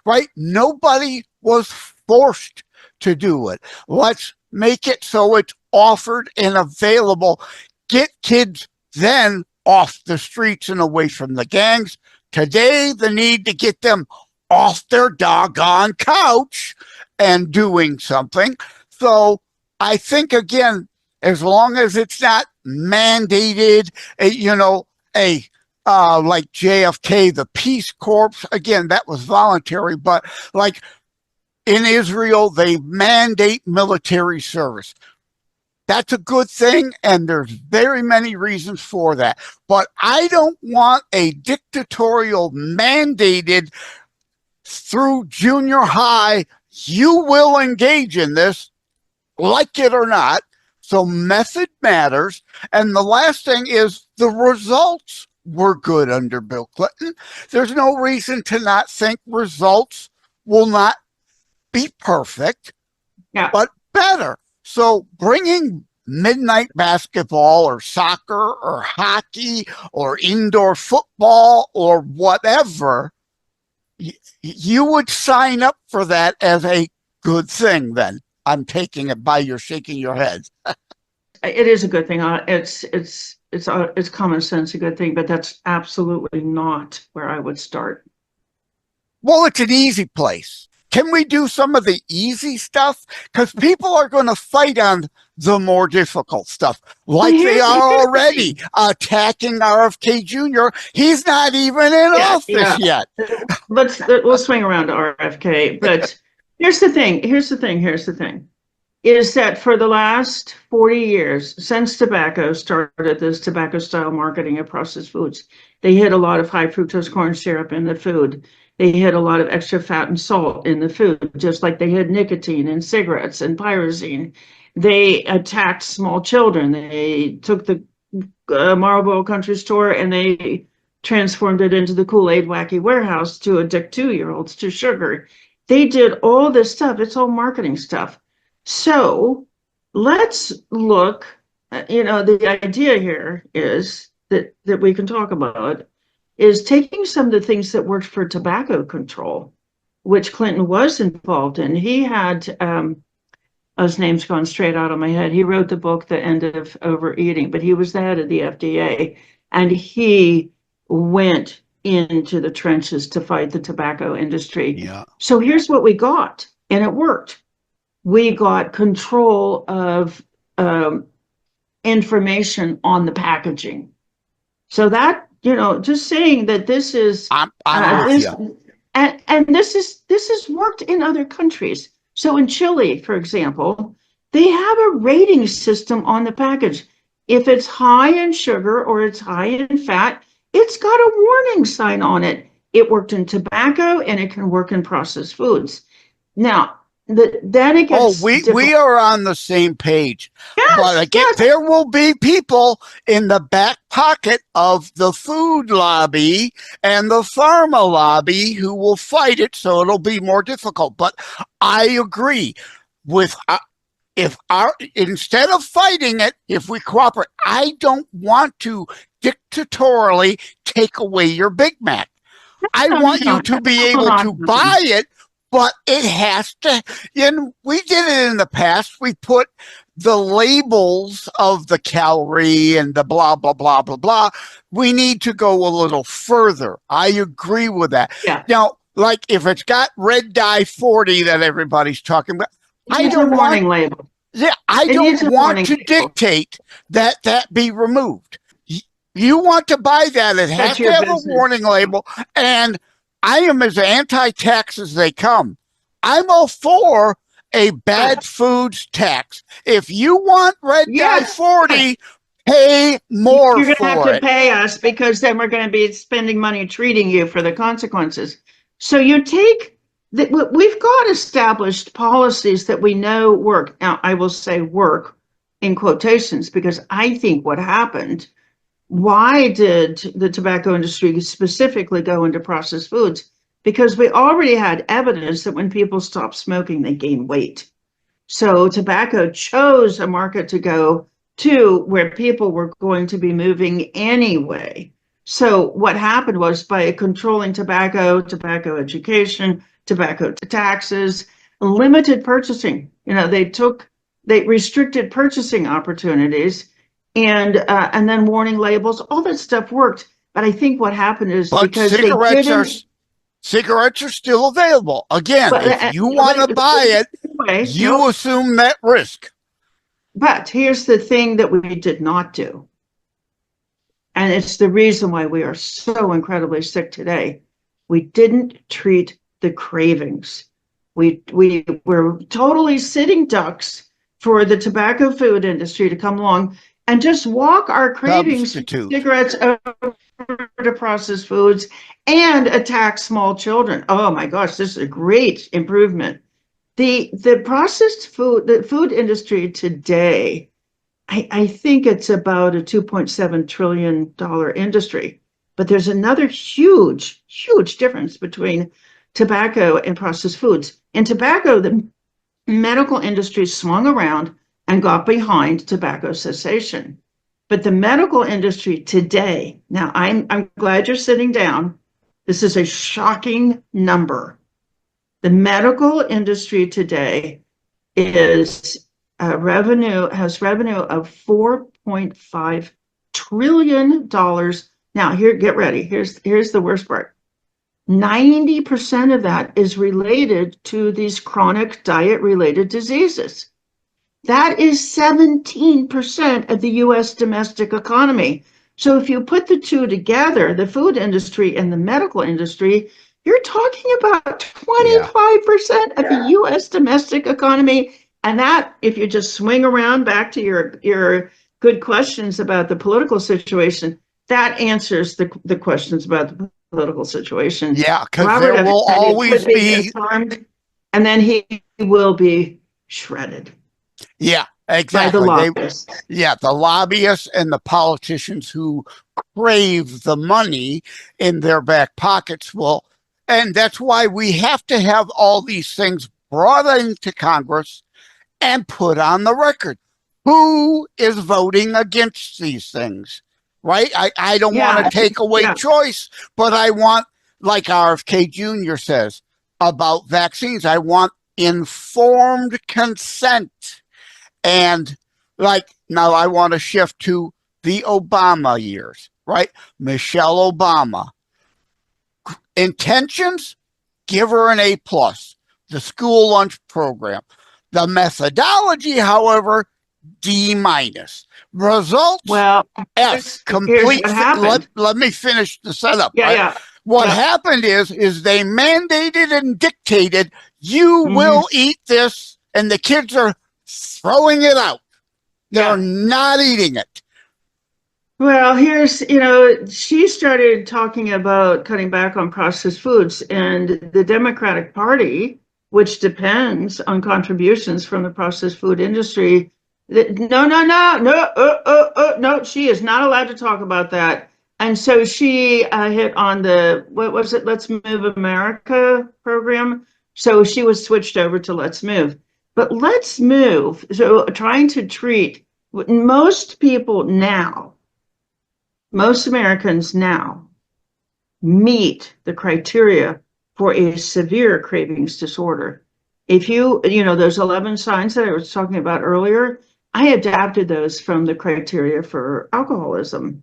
right? Nobody was forced to do it. Let's make it so it's offered and available. Get kids then off the streets and away from the gangs. Today, the need to get them off their doggone couch and doing something. So I think, again, as long as it's not mandated, like JFK, the Peace Corps, again, that was voluntary, but like in Israel, they mandate military service. That's a good thing, and there's very many reasons for that. But I don't want a dictatorial mandated through junior high, you will engage in this, like it or not. So method matters. And the last thing is the results were good under Bill Clinton. There's no reason to not think results will not be perfect, but better. So bringing midnight basketball or soccer or hockey or indoor football or whatever, you would sign up for that as a good thing then. I'm taking it by you're shaking your head. It is a good thing. It's common sense, a good thing, but that's absolutely not where I would start. Well, it's an easy place. Can we do some of the easy stuff? Because people are going to fight on the more difficult stuff, like they are already attacking RFK Jr. He's not even in office yet. We'll swing around to RFK. But here's the thing, is that for the last 40 years, since tobacco started this tobacco style marketing of processed foods, they hid a lot of high fructose corn syrup in the food. They hid a lot of extra fat and salt in the food, just like they hid nicotine in cigarettes and pyrazine. They attacked small children. They took the Marlboro Country Store and they transformed it into the Kool-Aid Wacky Warehouse to addict 2-year-olds to sugar. They did all this stuff. It's all marketing stuff. So let's look, the idea here is that we can talk about is taking some of the things that worked for tobacco control, which Clinton was involved in. He had, his name's gone straight out of my head. He wrote the book, The End of Overeating, but he was the head of the FDA, and he went into the trenches to fight the tobacco industry. Yeah. So here's what we got, and it worked. We got control of information on the packaging. So that, just saying that this is, I'm with you. And this is worked in other countries. So in Chile, for example, they have a rating system on the package. If it's high in sugar or it's high in fat, it's got a warning sign on it. It worked in tobacco and it can work in processed foods. Now, then it gets we are on the same page. Yes, but again, there will be people in the back pocket of the food lobby and the pharma lobby who will fight it, so it'll be more difficult. But I agree with instead of fighting it, if we cooperate, I don't want to dictatorially take away your Big Mac. I want you to be able to buy it. But it has to, we did it in the past. We put the labels of the calorie and the blah, blah, blah, blah, blah. We need to go a little further. I agree with that. Yeah. Now, like if it's got red dye 40 that everybody's talking about, I don't want label. Yeah, I don't want to dictate that be removed. You want to buy that, it has to have a warning label. And I am as anti-tax as they come. I'm all for a bad foods tax. If you want red dye 40 pay more You're going to have for to it. pay us because then we're going to be spending money treating you for the consequences. So you take that we've got established policies that we know work. Now, I will say work in quotations because I think what happened, why did the tobacco industry specifically go into processed foods? Because we already had evidence that when people stop smoking, they gain weight. So tobacco chose a market to go to where people were going to be moving anyway. So what happened was by controlling tobacco education, tobacco taxes, limited purchasing. They restricted purchasing opportunities, and then warning labels. All that stuff worked. But I think what happened is But because they didn't. cigarettes are still available. Again, Well, if you want to buy it, anyway, you assume that risk. But here's the thing that we did not do. And it's the reason why we are so incredibly sick today. We didn't treat the cravings. We were totally sitting ducks for the tobacco food industry to come along and just walk our cravings for cigarettes over to processed foods and attack small children. Oh my gosh, this is a great improvement. The food industry today, I think it's about a $2.7 trillion industry. But there's another huge, huge difference between tobacco and processed foods. In tobacco, the medical industry swung around and got behind tobacco cessation. But the medical industry today, now I'm glad you're sitting down. This is a shocking number. The medical industry today has revenue of $4.5 trillion. Now, get ready. Here's the worst part. 90% of that is related to these chronic diet-related diseases. That is 17% of the U.S. domestic economy. So if you put the two together, the food industry and the medical industry, you're talking about 25% of the U.S. domestic economy. And that, if you just swing around back to your good questions about the political situation, that answers the questions about the political situation. Yeah, because there will always be harmed, and then he will be shredded. Yeah, exactly. By the lobbyists. The lobbyists and the politicians who crave the money in their back pockets will, and that's why we have to have all these things brought into Congress and put on the record. Who is voting against these things? Right? I don't want to take away choice, but I want, like RFK Jr. says about vaccines, I want informed consent. And like now I want to shift to the Obama years, right? Michelle Obama. Intentions, give her an A+. The school lunch program. The methodology, however, D-. Results, F. Complete. Let me finish the setup. What happened is they mandated and dictated, you will eat this, and the kids are throwing it out. They're not eating it. Well, she started talking about cutting back on processed foods, and the Democratic Party, which depends on contributions from the processed food industry, no, she is not allowed to talk about that. And so she hit on the, what was it, Let's Move America program. So she was switched over to Let's Move. But Let's Move, so trying to treat most Americans now meet the criteria for a severe cravings disorder. If those 11 signs that I was talking about earlier, I adapted those from the criteria for alcoholism.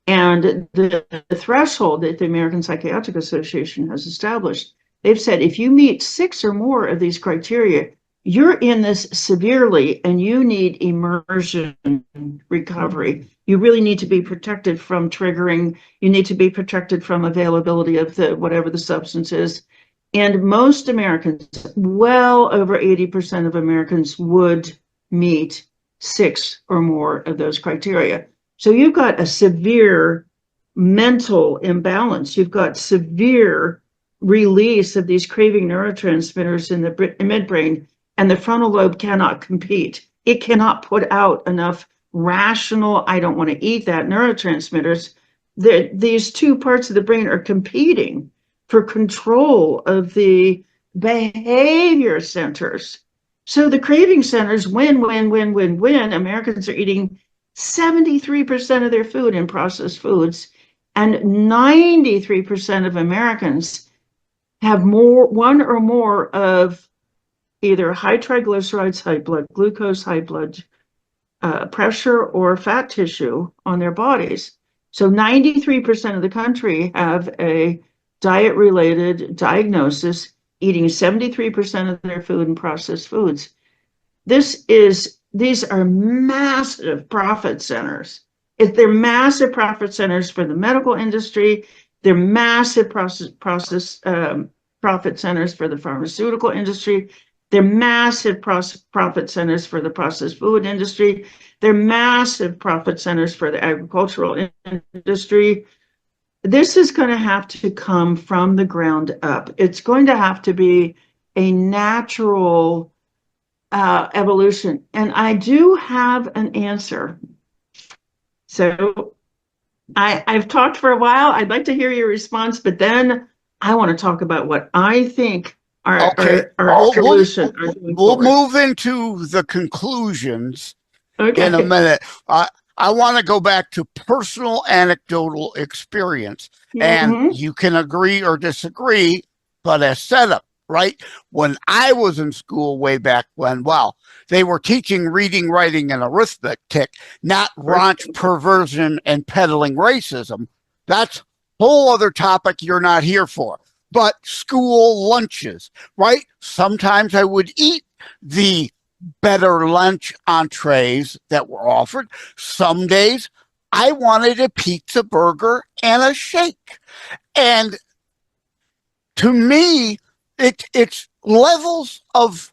And the threshold that the American Psychiatric Association has established, they've said if you meet 6 or more of these criteria, you're in this severely and you need immersion recovery. You really need to be protected from triggering. You need to be protected from availability of whatever the substance is. And most Americans, well over 80% of Americans would meet 6 or more of those criteria. So you've got a severe mental imbalance. You've got severe release of these craving neurotransmitters in the midbrain, and the frontal lobe cannot compete. It cannot put out enough rational, I don't want to eat that neurotransmitters. These two parts of the brain are competing for control of the behavior centers. So the craving centers win. Americans are eating 73% of their food in processed foods, and 93% of Americans have one or more of either high triglycerides, high blood glucose, high blood pressure, or fat tissue on their bodies. So 93% of the country have a diet-related diagnosis, eating 73% of their food in processed foods. These are massive profit centers. They're massive profit centers for the medical industry. They're massive profit centers for the pharmaceutical industry. They're massive profit centers for the processed food industry. They're massive profit centers for the agricultural industry. This is going to have to come from the ground up. It's going to have to be a natural evolution. And I do have an answer. So I've talked for a while. I'd like to hear your response, but then I want to talk about what I think our solution. We'll move into the conclusions Okay. in a minute. I want to go back to personal anecdotal experience, and you can agree or disagree, but as setup, right? When I was in school way back when, they were teaching reading, writing, and arithmetic, not raunch, perversion, and peddling racism. That's a whole other topic you're not here for. But school lunches, right? Sometimes I would eat the better lunch entrees that were offered. Some days I wanted a pizza, burger, and a shake. And to me, it's levels of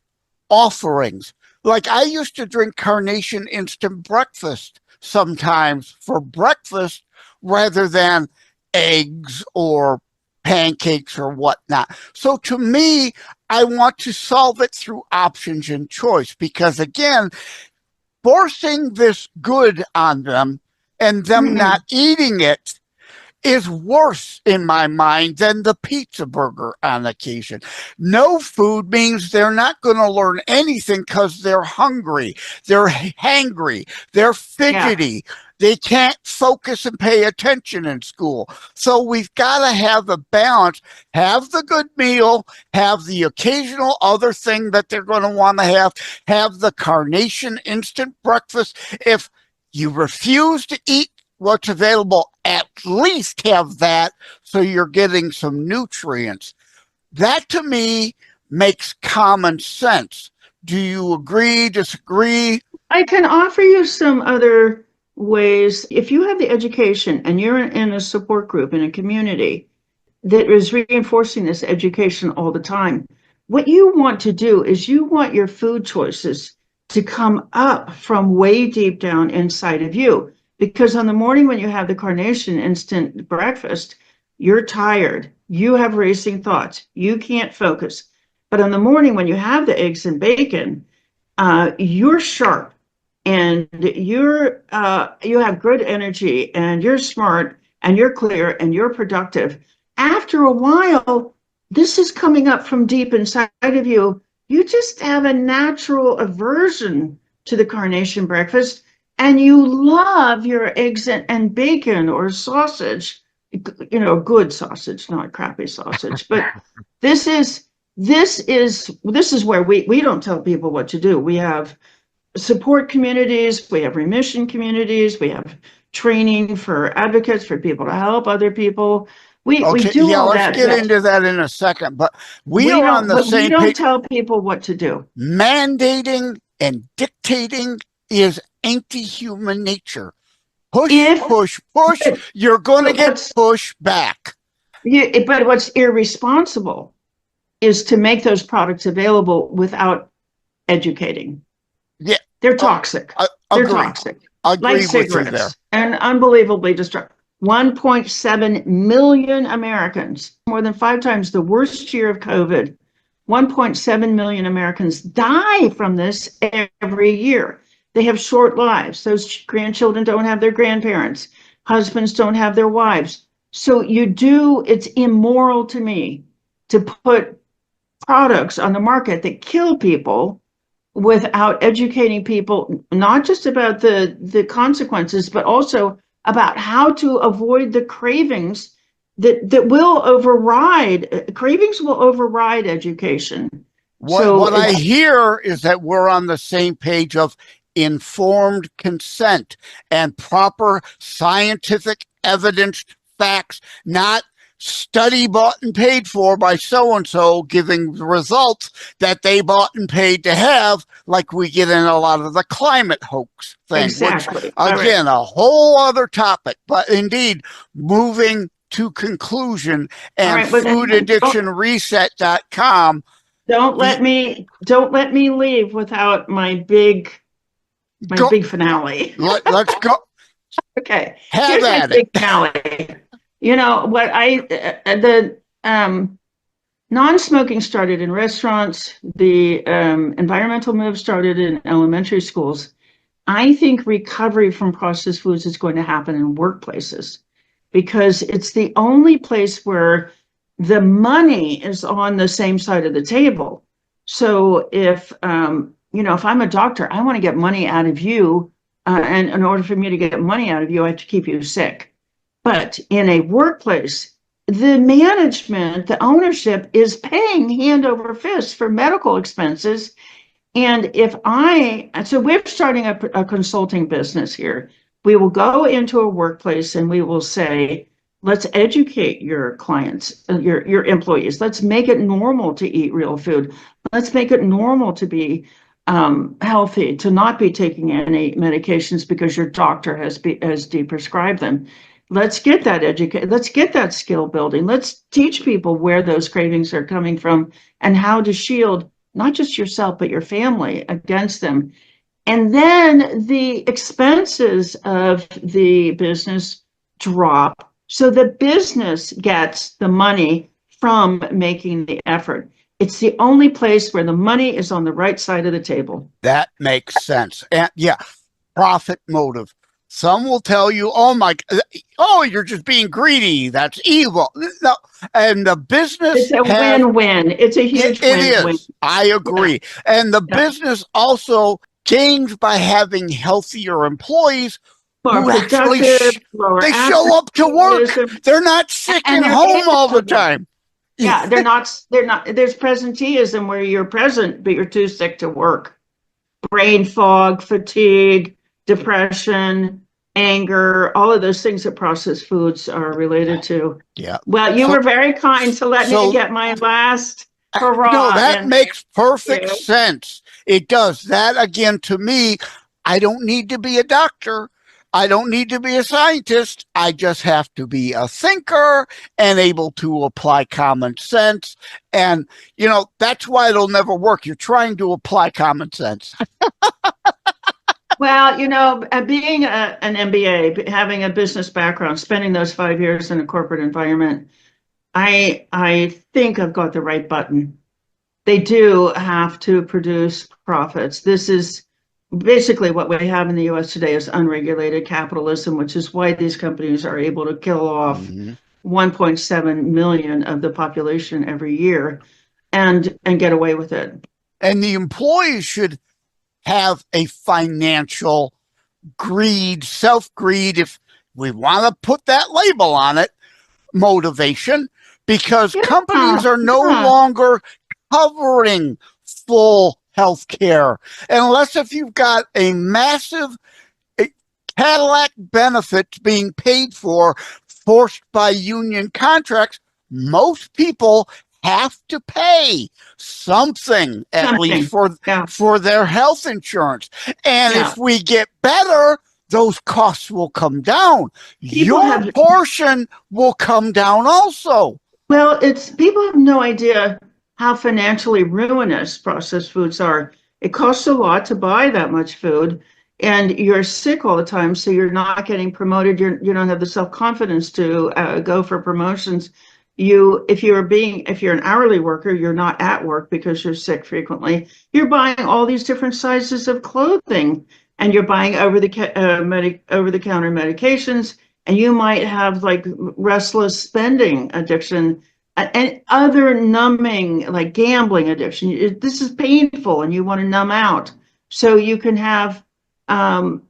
offerings. Like I used to drink Carnation instant breakfast sometimes for breakfast rather than eggs or pancakes or whatnot. So to me, I want to solve it through options and choice, because again, forcing this good on them and them not eating it is worse in my mind than the pizza burger on occasion. No food means they're not going to learn anything because they're hungry, they're hangry, they're fidgety. Yeah. They can't focus and pay attention in school. So we've got to have a balance, have the good meal, have the occasional other thing that they're going to want to have the Carnation instant breakfast. If you refuse to eat what's available, at least have that so you're getting some nutrients. That to me makes common sense. Do you agree, disagree? I can offer you some other ways. If you have the education and you're in a support group in a community that is reinforcing this education all the time, what you want to do is you want your food choices to come up from way deep down inside of you. Because on the morning when you have the Carnation instant breakfast, you're tired, you have racing thoughts, you can't focus. But on the morning when you have the eggs and bacon, you're sharp and you have good energy and you're smart and you're clear and you're productive. After a while, this is coming up from deep inside of you. You just have a natural aversion to the Carnation breakfast, and you love your eggs and bacon or sausage, good sausage, not crappy sausage. But this is where we don't tell people what to do. We have support communities, we have remission communities, we have training for advocates, for people to help other people. We do all that. Let's get into that in a second, but we are on the same page. We don't tell people what to do. Mandating and dictating is anti-human nature. Push, you're going to get pushed back. But what's irresponsible is to make those products available without educating. Yeah, they're toxic. They're toxic. Agree like with you there. cigarettes, and unbelievably destructive. 1.7 million Americans, more than 5 times the worst year of COVID. 1.7 million Americans die from this every year. They have short lives. Those grandchildren don't have their grandparents. Husbands don't have their wives. So it's immoral to me to put products on the market that kill people without educating people, not just about the consequences, but also about how to avoid the cravings that will override. Cravings will override education. What I hear is that we're on the same page of informed consent and proper scientific evidence facts, not study bought and paid for by so-and-so giving the results that they bought and paid to have, like we get in a lot of the climate hoax thing, Exactly. Which, again, a whole other topic. But indeed, moving to conclusion, and foodaddictionreset.com. Don't let me leave without my big finale. Let's go. Okay. Have Here's my big finale. You know what the non-smoking started in restaurants. The environmental move started in elementary schools. I think recovery from processed foods is going to happen in workplaces, because it's the only place where the money is on the same side of the table. So if if I'm a doctor, I want to get money out of you, and in order for me to get money out of you, I have to keep you sick. But in a workplace, the management, the ownership is paying hand over fist for medical expenses. And so we're starting a consulting business here. We will go into a workplace and we will say, let's educate your clients, your employees. Let's make it normal to eat real food. Let's make it normal to be healthy, to not be taking any medications because your doctor has de-prescribed them. Let's get that let's get that skill building. Let's teach people where those cravings are coming from and how to shield not just yourself, but your family against them. And then the expenses of the business drop. So the business gets the money from making the effort. It's the only place where the money is on the right side of the table. That makes sense. And yeah, profit motive. Some will tell you, you're just being greedy. That's evil. No, and the business It's a win-win. It's a huge win-win. It is. I agree. Yeah. And the business also gains by having healthier employees who actually they show up to work. They're not sick and home all the time. Yeah, they're not. There's presenteeism where you're present, but you're too sick to work. Brain fog, fatigue, depression, anger, all of those things that processed foods are related to. Yeah. Well, you were very kind to let me get my last hurrah. No, that makes perfect sense. It does. That, again, to me, I don't need to be a doctor. I don't need to be a scientist. I just have to be a thinker and able to apply common sense. And, that's why it'll never work. You're trying to apply common sense. Well, being an MBA, having a business background, spending those 5 years in a corporate environment, I think I've got the right button. They do have to produce profits. This is basically what we have in the US today is unregulated capitalism, which is why these companies are able to kill off 1.7 million of the population every year and get away with it. And the employees should have a financial greed, self-greed, if we want to put that label on it, motivation, because companies are no longer covering full health care unless if you've got a massive Cadillac benefit being paid for, forced by union contracts. Most people have to pay something at least for their health insurance. And if we get better, those costs will come down. Your portion will come down also. Well, people have no idea how financially ruinous processed foods are. It costs a lot to buy that much food. and you're sick all the time, so you're not getting promoted. You don't have the self-confidence to go for promotions. If you're an hourly worker, you're not at work because you're sick frequently. You're buying all these different sizes of clothing, and you're buying over-the-counter medications, and you might have like restless spending addiction and other numbing, like gambling addiction. This is painful, and you want to numb out, so you can have um,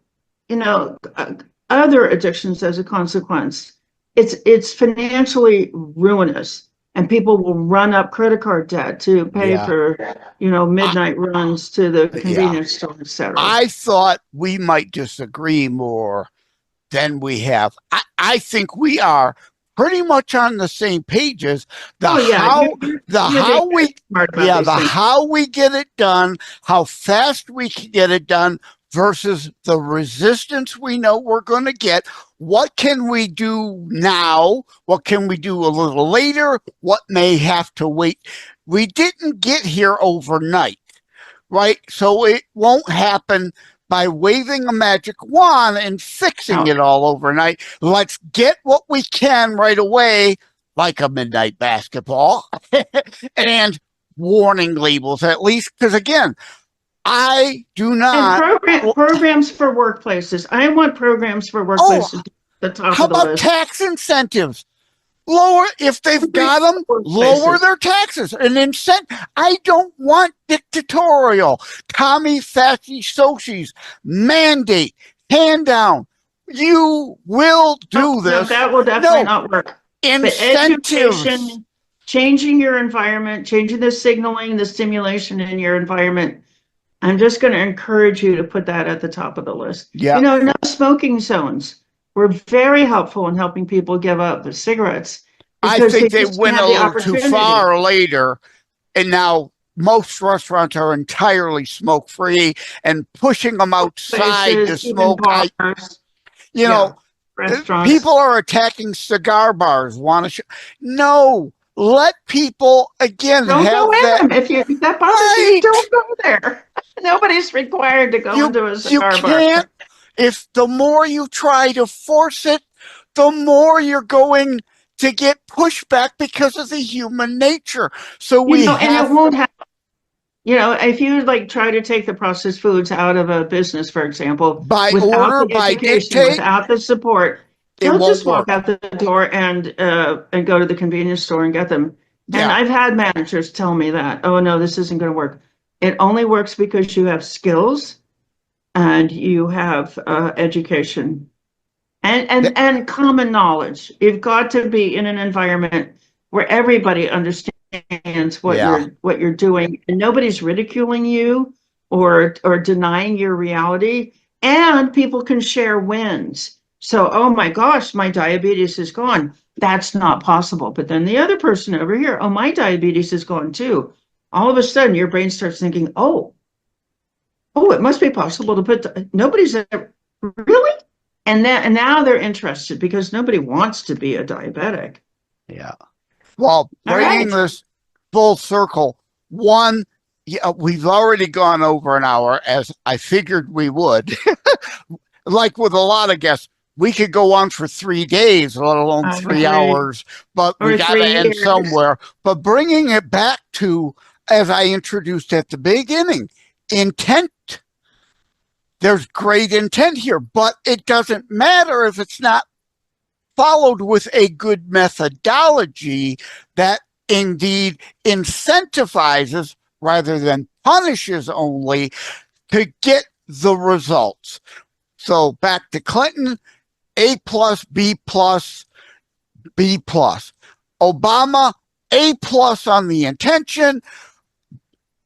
other addictions as a consequence. It's financially ruinous, and people will run up credit card debt to pay for, midnight runs to the convenience store, etc. I thought we might disagree more than we have. I think we are pretty much on the same pages. How we get it done, how fast we can get it done versus the resistance we know we're going to get. What can we do now? What can we do a little later? What may have to wait? We didn't get here overnight, right? So it won't happen by waving a magic wand and fixing it all overnight. Let's get what we can right away, like a midnight basketball, and warning labels at least. Because again, I do not. And programs for workplaces. I want programs for workplaces at the top how of the about list. Tax incentives? Lower, if they've got them, lower their taxes and incent. I don't want dictatorial, commie, fasci, sociis, mandate, hand down. You will do this. No, that will definitely not work. Incentives. Education, changing your environment, changing the signaling, the stimulation in your environment. I'm just going to encourage you to put that at the top of the list. Yeah. No smoking zones were very helpful in helping people give up the cigarettes. I think they went a little too far later, and now most restaurants are entirely smoke-free and pushing them outside to smoke. Restaurants. People are attacking cigar bars. No, let people again don't have go in that. Them. If that bothers you, don't go there. Nobody's required to go into a cigar bar. If the more you try to force it, the more you're going to get pushback because of the human nature. So and it won't happen. If you try to take the processed foods out of a business, for example, without the support, they'll just walk out the door and go to the convenience store and get them. Yeah. And I've had managers tell me that, oh no, this isn't going to work. It only works because you have skills and you have education and common knowledge. You've got to be in an environment where everybody understands what you're doing, and nobody's ridiculing you or denying your reality, and people can share wins. So, oh my gosh, my diabetes is gone. That's not possible. But then the other person over here, oh, my diabetes is gone too. All of a sudden, your brain starts thinking, oh, it must be possible to put. Nobody's ever really, and now they're interested because nobody wants to be a diabetic. Yeah. Well, bringing this full circle, we've already gone over an hour, as I figured we would. Like with a lot of guests, we could go on for 3 days, let alone 3 hours, but we got to end somewhere. But bringing it back to, as I introduced at the beginning, intent. There's great intent here, but it doesn't matter if it's not followed with a good methodology that indeed incentivizes rather than punishes only to get the results. So back to Clinton, A+, B+, B+. Obama, A+ on the intention,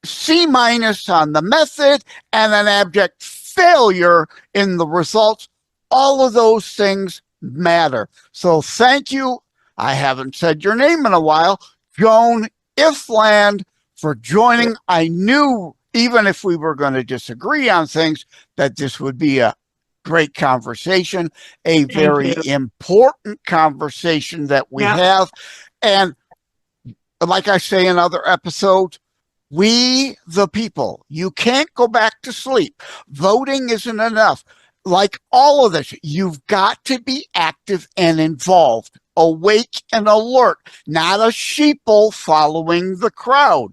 C- on the method, and an abject failure in the results. All of those things matter. So thank you. I haven't said your name in a while, Joan Ifland, for joining. I knew even if we were going to disagree on things that this would be a great conversation, a very important conversation that we have. And like I say in other episodes, We, the people, you can't go back to sleep. Voting isn't enough. Like all of this, you've got to be active and involved, awake and alert, not a sheeple following the crowd.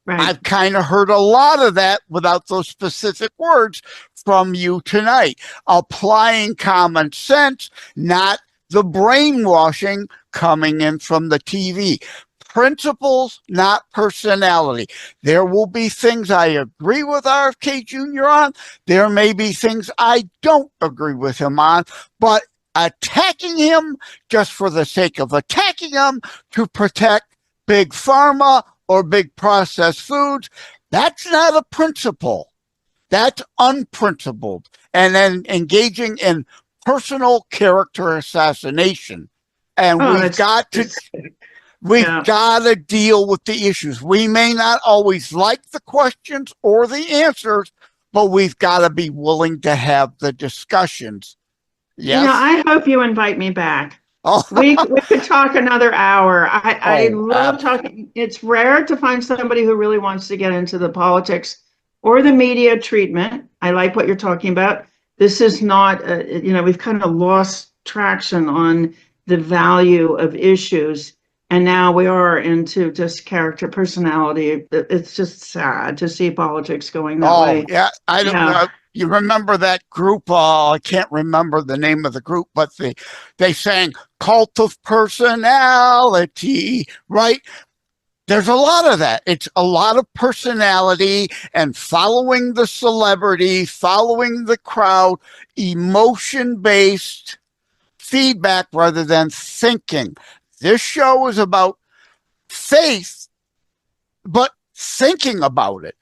Right. I've kind of heard a lot of that without those specific words from you tonight. Applying common sense, not the brainwashing coming in from the TV. Principles, not personality. There will be things I agree with RFK Jr. on. There may be things I don't agree with him on, but attacking him just for the sake of attacking him to protect big pharma or big processed foods, that's not a principle. That's unprincipled. And then engaging in personal character assassination. And we've got to deal with the issues. We may not always like the questions or the answers, but we've got to be willing to have the discussions. Yes. I hope you invite me back. Oh. We could talk another hour. I love talking. It's rare to find somebody who really wants to get into the politics or the media treatment. I like what you're talking about. This is not, we've kind of lost traction on the value of issues. And now we are into just character, personality. It's just sad to see politics going that way. Yeah. I don't know. You remember that group? I can't remember the name of the group, but they sang Cult of Personality, right? There's a lot of that. It's a lot of personality and following the celebrity, following the crowd, emotion-based feedback rather than thinking. This show is about faith, but thinking about it.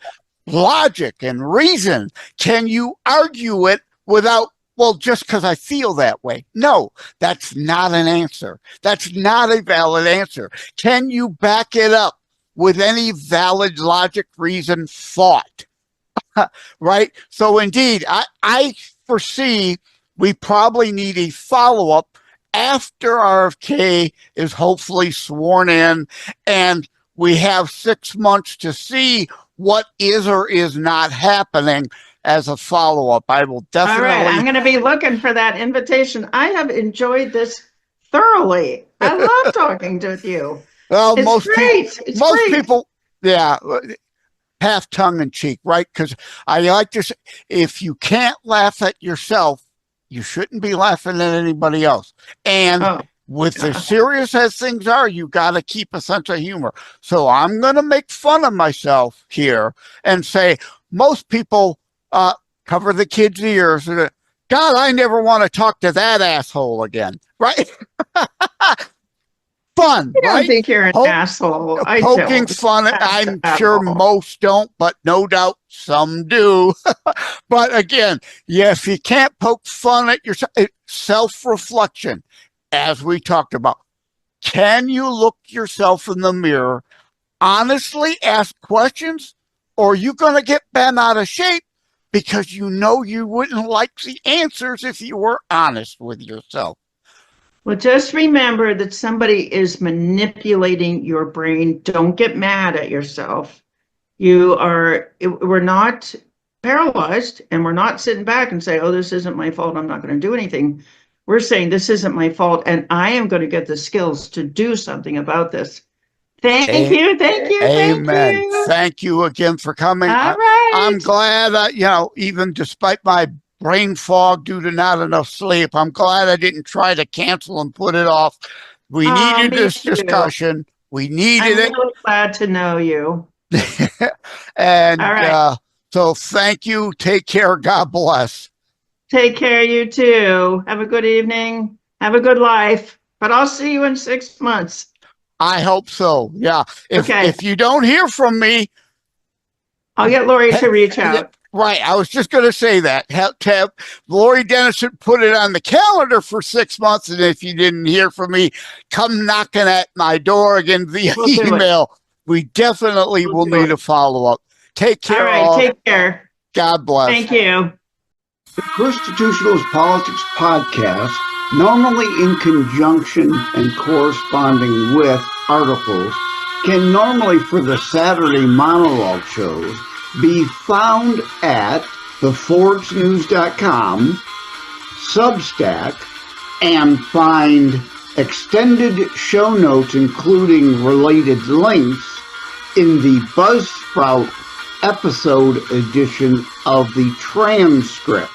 Logic and reason. Can you argue it without, well, just because I feel that way? No, that's not an answer. That's not a valid answer. Can you back it up with any valid logic, reason, thought? Right? So indeed, I foresee we probably need a follow-up after RFK is hopefully sworn in, and we have 6 months to see what is or is not happening as a follow-up. I will definitely. All right, I'm going to be looking for that invitation. I have enjoyed this thoroughly. I love talking to you. Well, it's great. Most people, yeah, half tongue in cheek, right? Because I like to say, if you can't laugh at yourself, you shouldn't be laughing at anybody else. And with as serious as things are, you got to keep a sense of humor. So I'm going to make fun of myself here and say most people cover the kids' ears. God, I never want to talk to that asshole again, right? Fun, I don't think you're an asshole. Poking fun. I'm sure most don't, but no doubt some do. But again, if you can't poke fun at yourself, self-reflection. As we talked about, can you look yourself in the mirror, honestly ask questions, or are you going to get bent out of shape because you know you wouldn't like the answers if you were honest with yourself? Well, just remember that somebody is manipulating your brain. Don't get mad at yourself. We're not paralyzed, and we're not sitting back and say, oh, this isn't my fault, I'm not going to do anything. We're saying this isn't my fault, and I am going to get the skills to do something about this. Thank you. Amen. Thank you again for coming. All right. I'm glad, even despite my brain fog due to not enough sleep, I'm glad I didn't try to cancel and put it off. We needed this discussion. We needed it. I'm really glad to know you. And so thank you. Take care. God bless. Take care, you too. Have a good evening. Have a good life. But I'll see you in 6 months. I hope so. Yeah. If you don't hear from me, I'll get Lori to reach out. Right. I was just going to say that. Have Lori Dennison put it on the calendar for 6 months. And if you didn't hear from me, come knocking at my door again via email. We definitely will need a follow-up. Take care. All right. Take care. God bless. Thank you. The Constitutionalist Politics Podcast, normally in conjunction and corresponding with articles, can normally, for the Saturday monologue shows, be found at theforgenews.com, Substack, and find extended show notes, including related links, in the Buzzsprout episode edition of the transcript.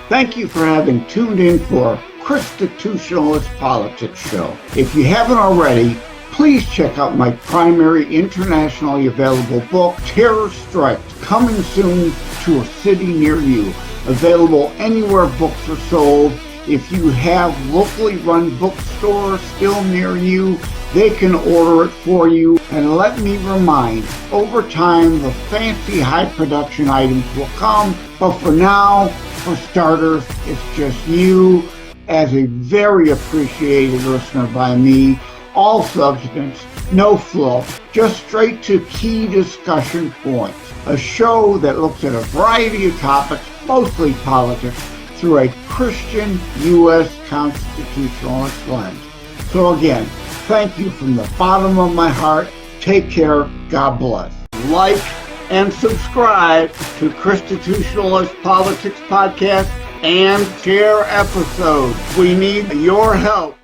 Thank you for having tuned in for Constitutionalist Politics Show. If you haven't already, please check out my primary internationally available book, Terror Strikes, coming soon to a city near you. Available anywhere books are sold. If you have locally run bookstores still near you, they can order it for you. And let me remind, over time, the fancy high production items will come. But for now, for starters, it's just you as a very appreciated listener by me. All substance, no fluff, just straight to key discussion points. A show that looks at a variety of topics, mostly politics, through a Christian U.S. constitutionalist lens. So again, thank you from the bottom of my heart. Take care. God bless. Like and subscribe to Constitutionalist Politics Podcast and share episodes. We need your help.